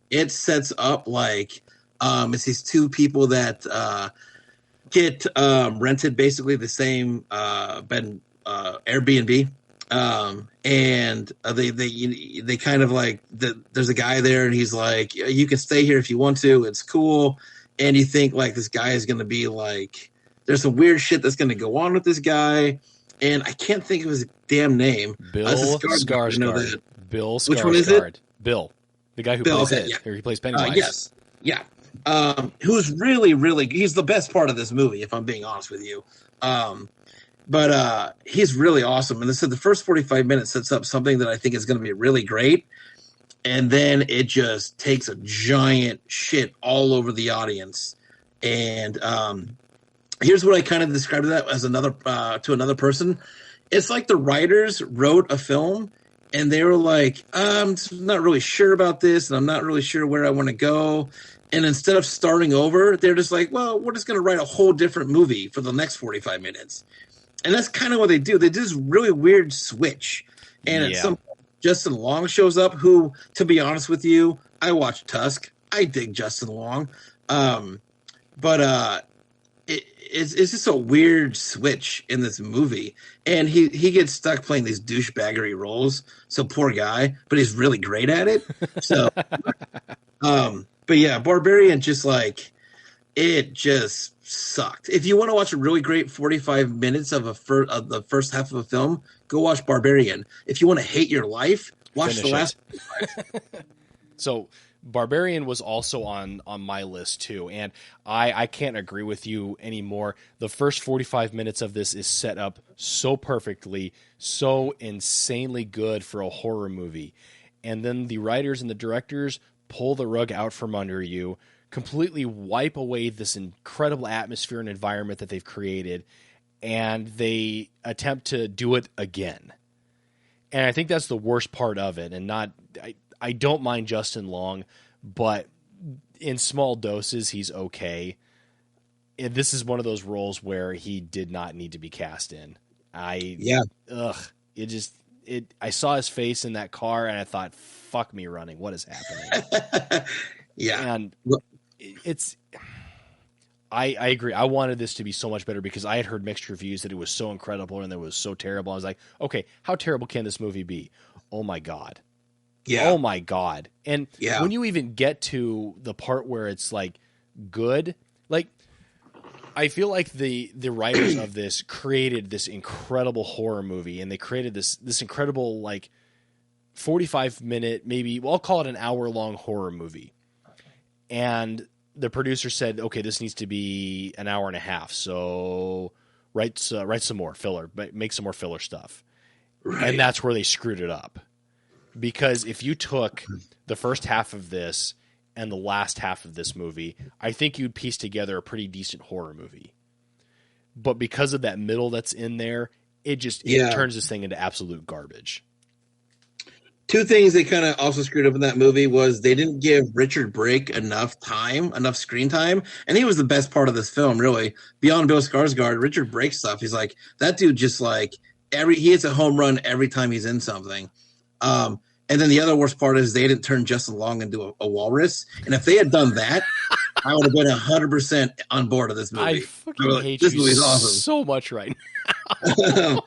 It sets up like it's these two people that get rented basically the same bed Airbnb, and they kind of like there's a guy there, and he's like, you can stay here if you want to, it's cool. And you think like this guy is going to be like, there's some weird shit that's going to go on with this guy, and I can't think of his damn name. Bill Skarsgård. Bill Skarsgård. Which one is it? Bill, the guy who plays it, or he plays Pennywise. Yes, yeah. Who's really, really, he's the best part of this movie, if I'm being honest with you. But he's really awesome. And they said the first 45 minutes sets up something that I think is going to be really great. And then it just takes a giant shit all over the audience. And here's what I kind of described that as to another person. It's like the writers wrote a film and they were like, I'm not really sure about this, and I'm not really sure where I want to go. And instead of starting over, they're just like, well, we're just going to write a whole different movie for the next 45 minutes. And that's kind of what they do. They do this really weird switch. And at some point, Justin Long shows up, who, to be honest with you, I watched Tusk. I dig Justin Long. But it's just a weird switch in this movie. And he gets stuck playing these douchebaggery roles. So poor guy, but he's really great at it. So, but yeah, Barbarian just like, it just sucked. If you want to watch a really great 45 minutes of the first half of a film, go watch Barbarian. If you want to hate your life, watch the last 45. So Barbarian was also on my list too, and I can't agree with you anymore. The first 45 minutes of this is set up so perfectly, so insanely good for a horror movie. And then the writers and the directors pull the rug out from under you, completely wipe away this incredible atmosphere and environment that they've created, and they attempt to do it again. And I think that's the worst part of it. And I don't mind Justin Long, but in small doses, he's okay. And this is one of those roles where he did not need to be cast in. I saw his face in that car and I thought, fuck me running. What is happening? Yeah. And I agree. I wanted this to be so much better because I had heard mixed reviews that it was so incredible and that it was so terrible. I was like, okay, how terrible can this movie be? Oh my God. Yeah. Oh my God. And when you even get to the part where it's like good, like I feel like the writers of this created this incredible horror movie, and they created this incredible like 45-minute, maybe I'll call it an hour-long horror movie. And the producer said, okay, this needs to be an hour and a half. So write some more filler, but make some more filler stuff. Right. And that's where they screwed it up. Because if you took the first half of this and the last half of this movie, I think you'd piece together a pretty decent horror movie. But because of that middle that's in there, it turns this thing into absolute garbage. Two things they kind of also screwed up in that movie was they didn't give Richard Brake enough screen time, and he was the best part of this film, really. Beyond Bill Skarsgård, Richard Brake stuff, he's like, that dude just like, he hits a home run every time he's in something. And then the other worst part is they didn't turn Justin Long into a walrus, and if they had done that, I would have been 100% on board of this movie. I fucking hate this movie's awesome so much right now.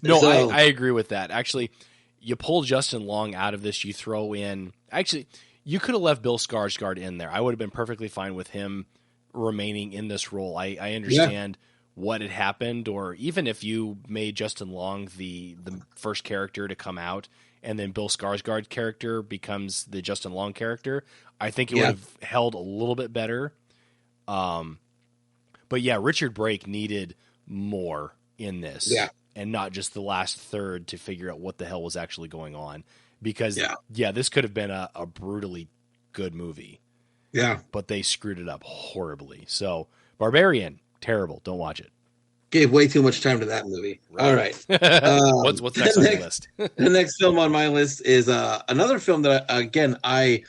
No, so, I agree with that. Actually, you pull Justin Long out of this, you throw in... Actually, you could have left Bill Skarsgård in there. I would have been perfectly fine with him remaining in this role. I understand what had happened, or even if you made Justin Long the first character to come out and then Bill Skarsgård's character becomes the Justin Long character, I think it would have held a little bit better. But yeah, Richard Brake needed more in this, and not just the last third to figure out what the hell was actually going on. Because this could have been a brutally good movie. Yeah, but they screwed it up horribly. So Barbarian, terrible. Don't watch it. Gave way too much time to that movie. Right. All right. What's next on your list? The next film on my list is another film that I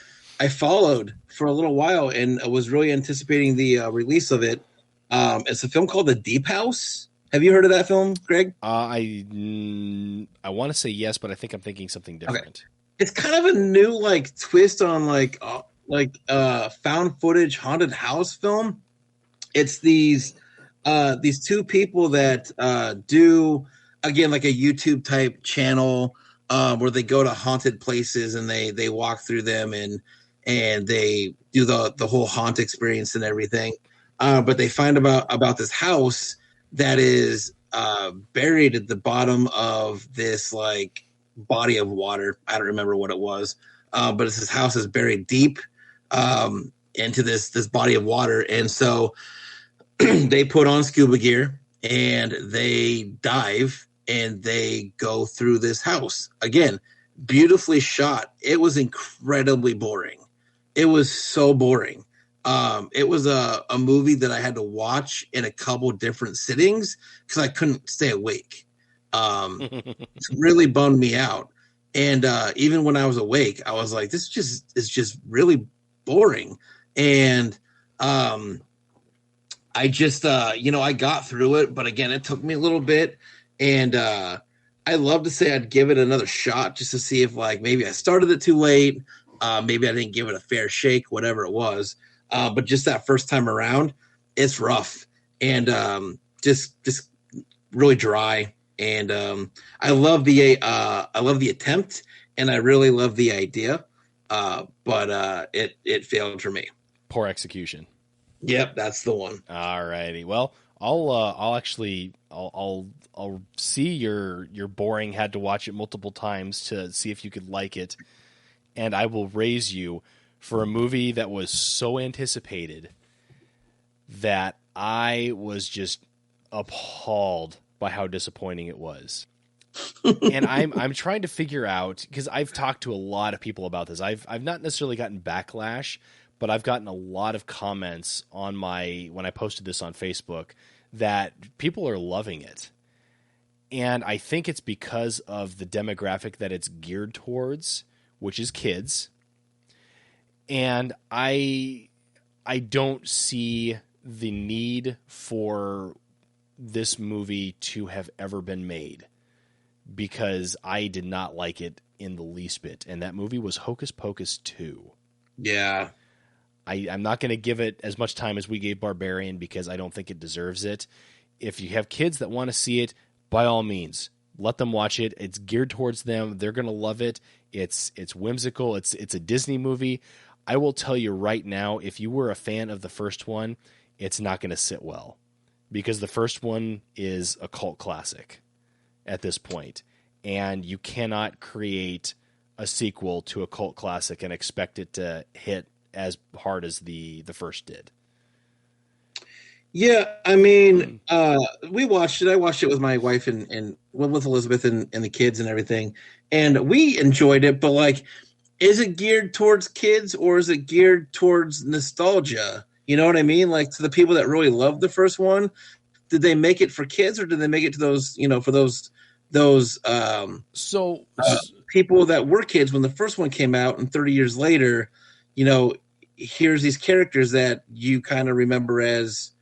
followed for a little while and was really anticipating the release of it. It's a film called The Deep House. Have you heard of that film, Greg? I want to say yes, but I think I'm thinking something different. Okay. It's kind of a new twist on found footage haunted house film. It's these two people that do, again, like a YouTube type channel where they go to haunted places and they walk through them and they do the whole haunt experience and everything. But they find about this house that is buried at the bottom of this body of water. I don't remember what it was, but it's this house is buried deep into this body of water, and so they put on scuba gear and they dive and they go through this house. Again, beautifully shot. It was incredibly boring. It was so boring. It was a movie that I had to watch in a couple different sittings because I couldn't stay awake. It really bummed me out. And even when I was awake, I was like, this is just really boring. And I just, I got through it. But again, it took me a little bit. And I love to say I'd give it another shot just to see if maybe I started it too late. Maybe I didn't give it a fair shake, whatever it was. But just that first time around, it's rough and just really dry. And I love the attempt, and I really love the idea. But it failed for me. Poor execution. Yep, that's the one. All righty. Well, I'll see your boring had to watch it multiple times to see if you could like it, and I will raise you for a movie that was so anticipated that I was just appalled by how disappointing it was. And I'm trying to figure out, because I've talked to a lot of people about this. I've not necessarily gotten backlash, but I've gotten a lot of comments on when I posted this on Facebook that people are loving it. And I think it's because of the demographic that it's geared towards, which is kids. And I don't see the need for this movie to have ever been made, because I did not like it in the least bit. And that movie was Hocus Pocus 2. Yeah. I'm not going to give it as much time as we gave Barbarian because I don't think it deserves it. If you have kids that want to see it, by all means, let them watch it. It's geared towards them. They're going to love it. It's whimsical. It's a Disney movie. I will tell you right now, if you were a fan of the first one, it's not going to sit well, because the first one is a cult classic at this point, and you cannot create a sequel to a cult classic and expect it to hit as hard as the first did. Yeah, I mean, we watched it. I watched it with my wife and with Elizabeth and the kids and everything, and we enjoyed it. But is it geared towards kids or is it geared towards nostalgia? You know what I mean? To the people that really loved the first one, did they make it for kids or did they make it to those, for those people that were kids when the first one came out, and 30 years later, here's these characters that you kind of remember as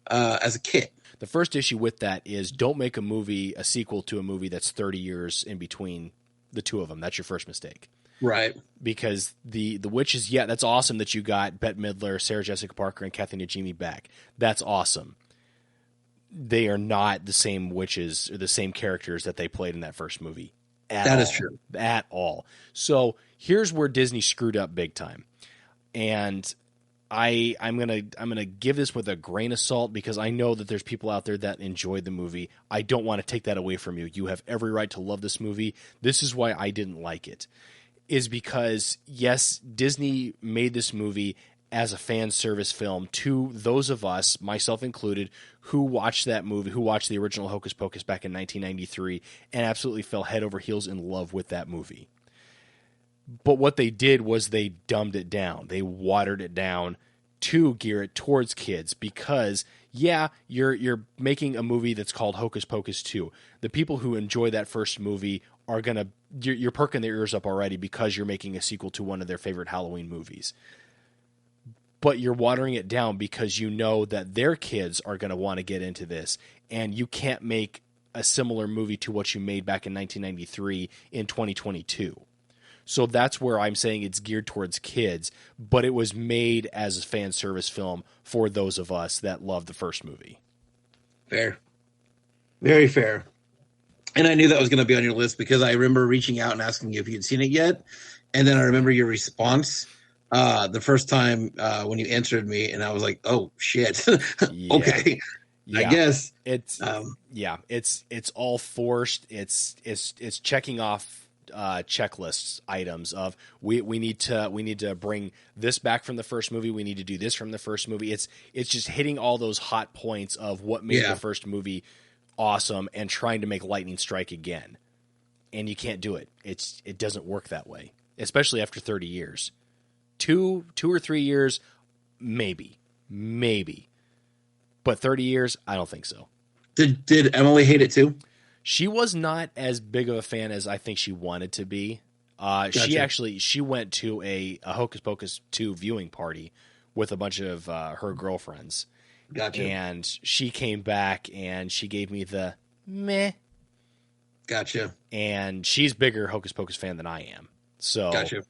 a kid. The first issue with that is don't make a sequel to a movie that's 30 years in between the two of them. That's your first mistake. Right. Because the witches, that's awesome that you got Bette Midler, Sarah Jessica Parker, and Kathy Najimy back. That's awesome. They are not the same witches or the same characters that they played in that first movie. That is true. At all. So here's where Disney screwed up big time. And I'm gonna give this with a grain of salt because I know that there's people out there that enjoyed the movie. I don't want to take that away from you. You have every right to love this movie. This is why I didn't like it. Is because yes, Disney made this movie as a fan service film to those of us, myself included, who watched that movie, who watched the original Hocus Pocus back in 1993 and absolutely fell head over heels in love with that movie. But what they did was they dumbed it down. They watered it down to gear it towards kids because, yeah, you're making a movie that's called Hocus Pocus 2. The people who enjoy that first movie are going to, you're perking their ears up already because you're making a sequel to one of their favorite Halloween movies. But you're watering it down because you know that their kids are going to want to get into this, and you can't make a similar movie to what you made back in 1993 in 2022. So that's where I'm saying it's geared towards kids, but it was made as a fan service film for those of us that loved the first movie. Fair. Very fair. And I knew that was going to be on your list because I remember reaching out and asking you if you'd seen it yet. And then I remember your response the first time when you answered me, and I was like, oh, shit. Okay. Yeah. I guess. It's it's all forced. It's checking off checklists items of we need to bring this back from the first movie. We need to do this from the first movie. It's just hitting all those hot points of what made the first movie awesome and trying to make lightning strike again. And you can't do it. It doesn't work that way, especially after 30 years. 2 or 3 years, maybe. But 30 years, I don't think so. Did Emily hate it too? She was not as big of a fan as I think she wanted to be. Gotcha. She went to a Hocus Pocus 2 viewing party with a bunch of her girlfriends. Gotcha. And she came back and she gave me the meh. Gotcha. And she's bigger Hocus Pocus fan than I am. So gotcha.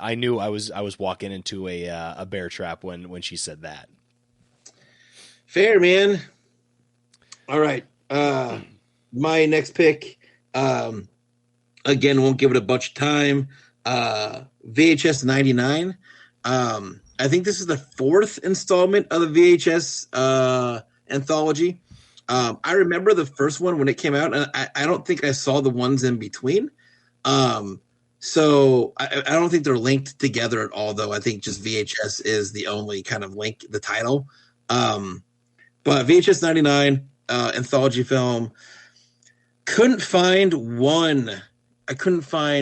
I knew I was walking into a bear trap when she said that. Fair, man. All right. My next pick, again, won't give it a bunch of time. VHS 99. I think this is the 4th installment of the VHS anthology. I remember the first one when it came out, and I don't think I saw the ones in between. So I don't think they're linked together at all, though. I think just VHS is the only kind of link, the title. But VHS 99, anthology film. I couldn't find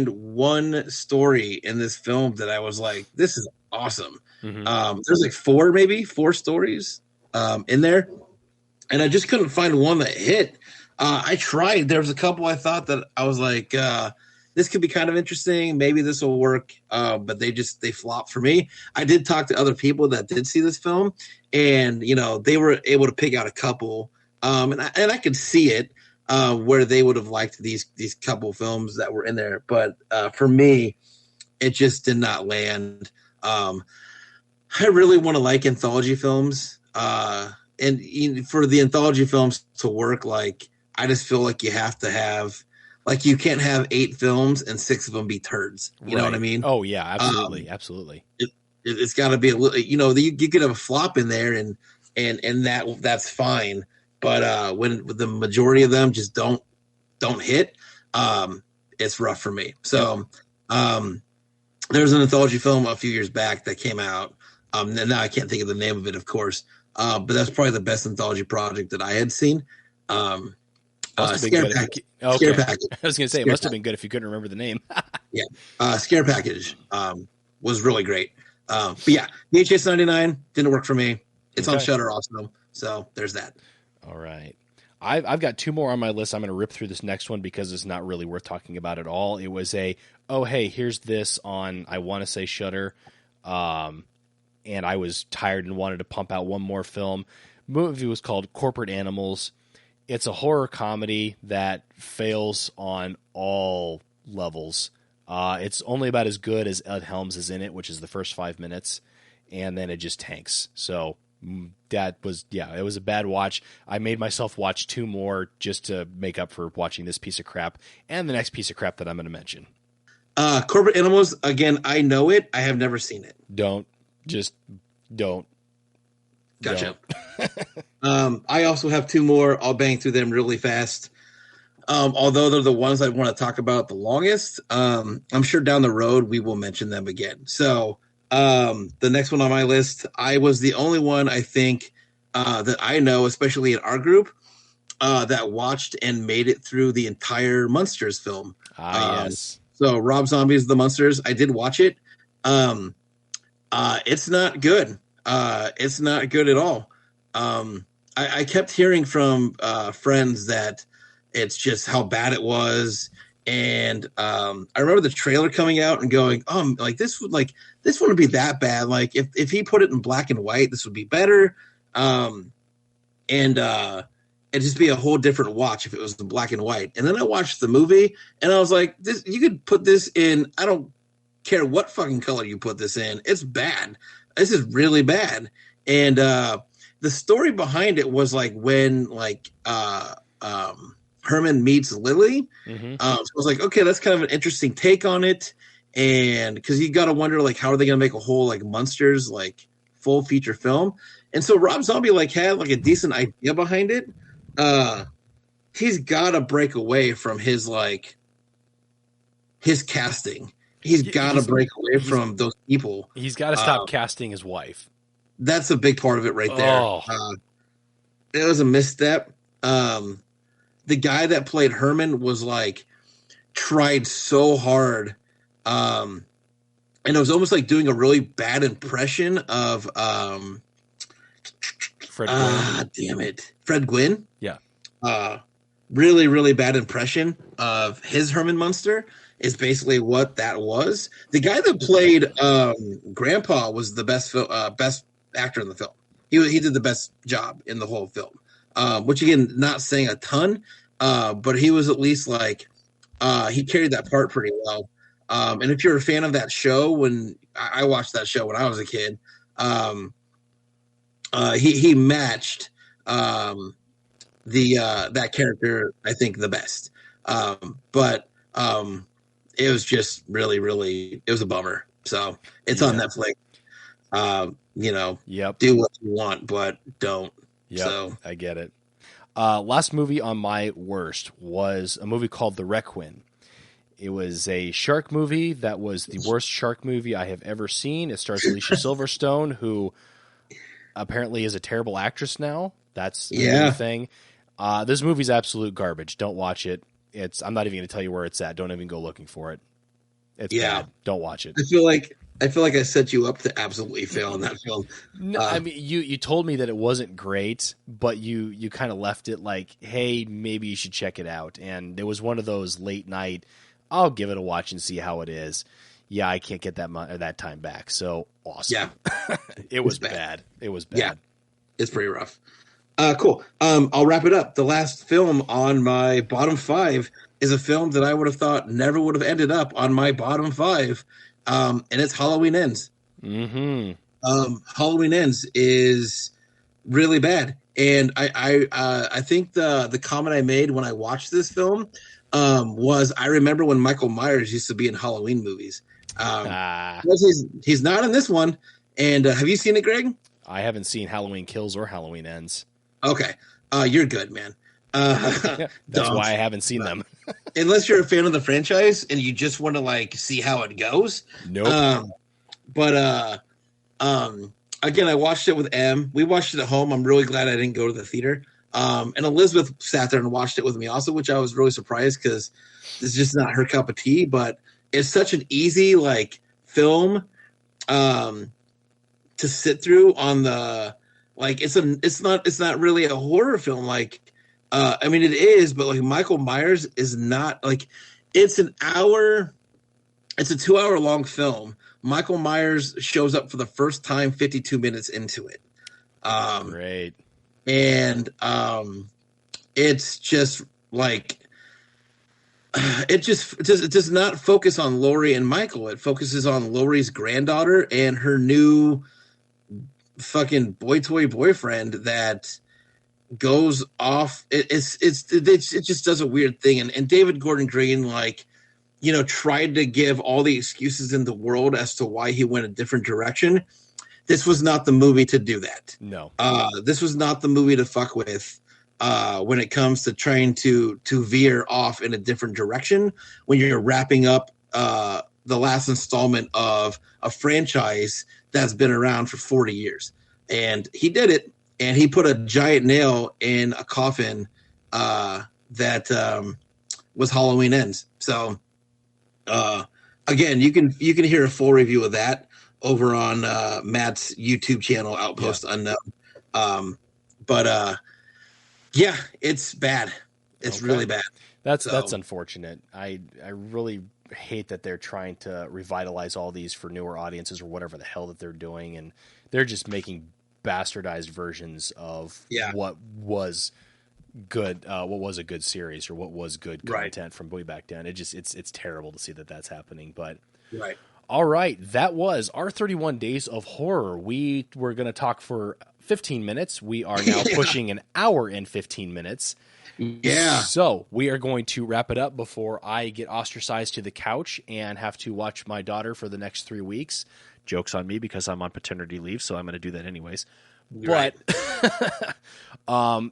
one story in this film that I was like, this is awesome. Mm-hmm. There's like 4 stories in there. And I just couldn't find one that hit. I tried. There was a couple I thought that I was like, this could be kind of interesting. Maybe this will work. But they flopped for me. I did talk to other people that did see this film, and, they were able to pick out a couple. And I could see it. Where they would have liked these couple films that were in there. But for me, it just did not land. I really want to like anthology films. And for the anthology films to work, like, I just feel like you have to have, like, you can't have 8 films and 6 of them be turds. You know what I mean? Oh, yeah, absolutely. Absolutely. It's got to be a little, you could have a flop in there and that's fine. But when the majority of them just don't hit, it's rough for me. So there's an anthology film a few years back that came out. And now I can't think of the name of it, of course. But that's probably the best anthology project that I had seen. Scare Package. Scare Package. I was going to say, it must have been good if you couldn't remember the name. Yeah. Scare Package was really great. But yeah, VHS 99 didn't work for me. It's on Shudder also. So there's that. All right. I've got 2 more on my list. I'm going to rip through this next one because it's not really worth talking about at all. It was hey, here's this on, I want to say Shudder. And I was tired and wanted to pump out one more film. The movie was called Corporate Animals. It's a horror comedy that fails on all levels. It's only about as good as Ed Helms is in it, which is the first 5 minutes, and then it just tanks. So that was, it was a bad watch. I made myself watch 2 more just to make up for watching this piece of crap and the next piece of crap that I'm going to mention. Corporate Animals, again, I know it. I have never seen it. Don't. Just don't. Gotcha. I also have two more. I'll bang through them really fast. Although they're the ones I want to talk about the longest, I'm sure down the road we will mention them again. So the next one on my list, I was the only one I think that I know, especially in our group, that watched and made it through the entire Munsters film. Yes. So Rob Zombie's The Munsters. I did watch it. It's not good. It's not good at all. I kept hearing from friends that it's just how bad it was. And I remember the trailer coming out and going, like this wouldn't be that bad. Like if he put it in black and white, this would be better. It'd just be a whole different watch if it was in black and white. And then I watched the movie and I was like, you could put this in, I don't care what fucking color you put this in. It's bad. This is really bad. And the story behind it was like when Herman meets Lily. Mm-hmm. So I was like, okay, that's kind of an interesting take on it. And because you got to wonder, like, how are they going to make a whole like Munsters like full feature film? And so Rob Zombie like had like a decent idea behind it. He's got to break away from his casting. He's got to break away from those people. He's got to stop casting his wife. That's a big part of it right there. Oh. It was a misstep. The guy that played Herman was like tried so hard. And it was almost like doing a really bad impression of Fred Gwynn. Damn it. Fred Gwynn? Yeah. Really, really bad impression of his Herman Munster is basically what that was. The guy that played Grandpa was the best actor in the film. He did the best job in the whole film. Which again, not saying a ton, but he was at least like he carried that part pretty well. And if you're a fan of that show, when I watched that show when I was a kid, he matched that character, I think, the best. But it was just really, really, it was a bummer. So it's on Netflix. Yep. Do what you want, but don't. Yeah, so. I get it. Last movie on my worst was a movie called The Requiem. It was a shark movie that was the worst shark movie I have ever seen. It stars Alicia Silverstone, who apparently is a terrible actress now. That's the thing. This movie's absolute garbage. Don't watch it. I'm not even going to tell you where it's at. Don't even go looking for it. It's bad. Don't watch it. I feel like I set you up to absolutely fail in that film. No, I mean, you told me that it wasn't great, but you kind of left it like, hey, maybe you should check it out. And it was one of those late night, I'll give it a watch and see how it is. Yeah, I can't get that time back. So awesome. Yeah, it was bad. It was bad. Yeah, it's pretty rough. Cool. I'll wrap it up. The last film on my bottom 5 is a film that I would have thought never would have ended up on my bottom 5. And it's Halloween Ends. Mm-hmm. Halloween Ends is really bad. And I think the comment I made when I watched this film was I remember when Michael Myers used to be in Halloween movies. He's not in this one. And have you seen it, Greg? I haven't seen Halloween Kills or Halloween Ends. Okay. You're good, man. That's why I haven't seen them. Unless you're a fan of the franchise and you just want to like see how it goes. Nope. Again, I watched it with Em. We watched it at home. I'm really glad I didn't go to the theater. And Elizabeth sat there and watched it with me also, which I was really surprised because it's just not her cup of tea. But it's such an easy like film to sit through on the like. It's not really a horror film like. I mean, it is, but like Michael Myers is not like it's a 2-hour long film. Michael Myers shows up for the first time 52 minutes into it. Great. And it's just like it does not focus on Laurie and Michael. It focuses on Laurie's granddaughter and her new fucking boy toy boyfriend that goes off. It just does a weird thing. And David Gordon Green, like, tried to give all the excuses in the world as to why he went a different direction. this was not the movie to do that. No. This was not the movie to fuck with when it comes to trying to veer off in a different direction when you're wrapping up the last installment of a franchise that's been around for 40 years. And he did it, and he put a giant nail in a coffin that was Halloween Ends. So, again, you can hear a full review of that over on Matt's YouTube channel, Outpost Unknown. But yeah, it's bad. It's really bad. That's unfortunate. I really hate that they're trying to revitalize all these for newer audiences or whatever the hell that they're doing, and they're just making bastardized versions of what was good, what was a good series or what was good content from way back then. It's terrible to see that that's happening. But all right, that was our 31 Days of Horror. We were going to talk for 15 minutes. We are now pushing an hour and 15 minutes. Yeah. So we are going to wrap it up before I get ostracized to the couch and have to watch my daughter for the next 3 weeks. Joke's on me because I'm on paternity leave, so I'm going to do that anyways. But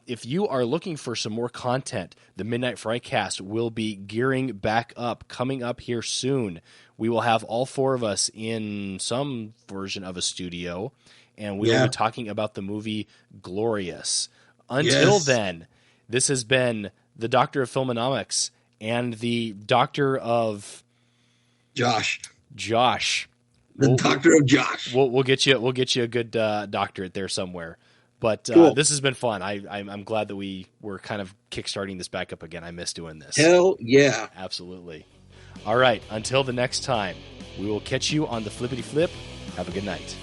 if you are looking for some more content, the Midnight FrightCast will be gearing back up, coming up here soon. We will have all four of us in some version of a studio, and we will be talking about the movie Glorious. Until then, this has been the Doctor of Filmonomics and the Doctor of Josh. The Doctor of Josh. We'll get you a good doctorate there somewhere. But this has been fun. I'm glad that we were kind of kickstarting this back up again. I miss doing this. Hell yeah. Absolutely. All right. Until the next time, we will catch you on the flippity flip. Have a good night.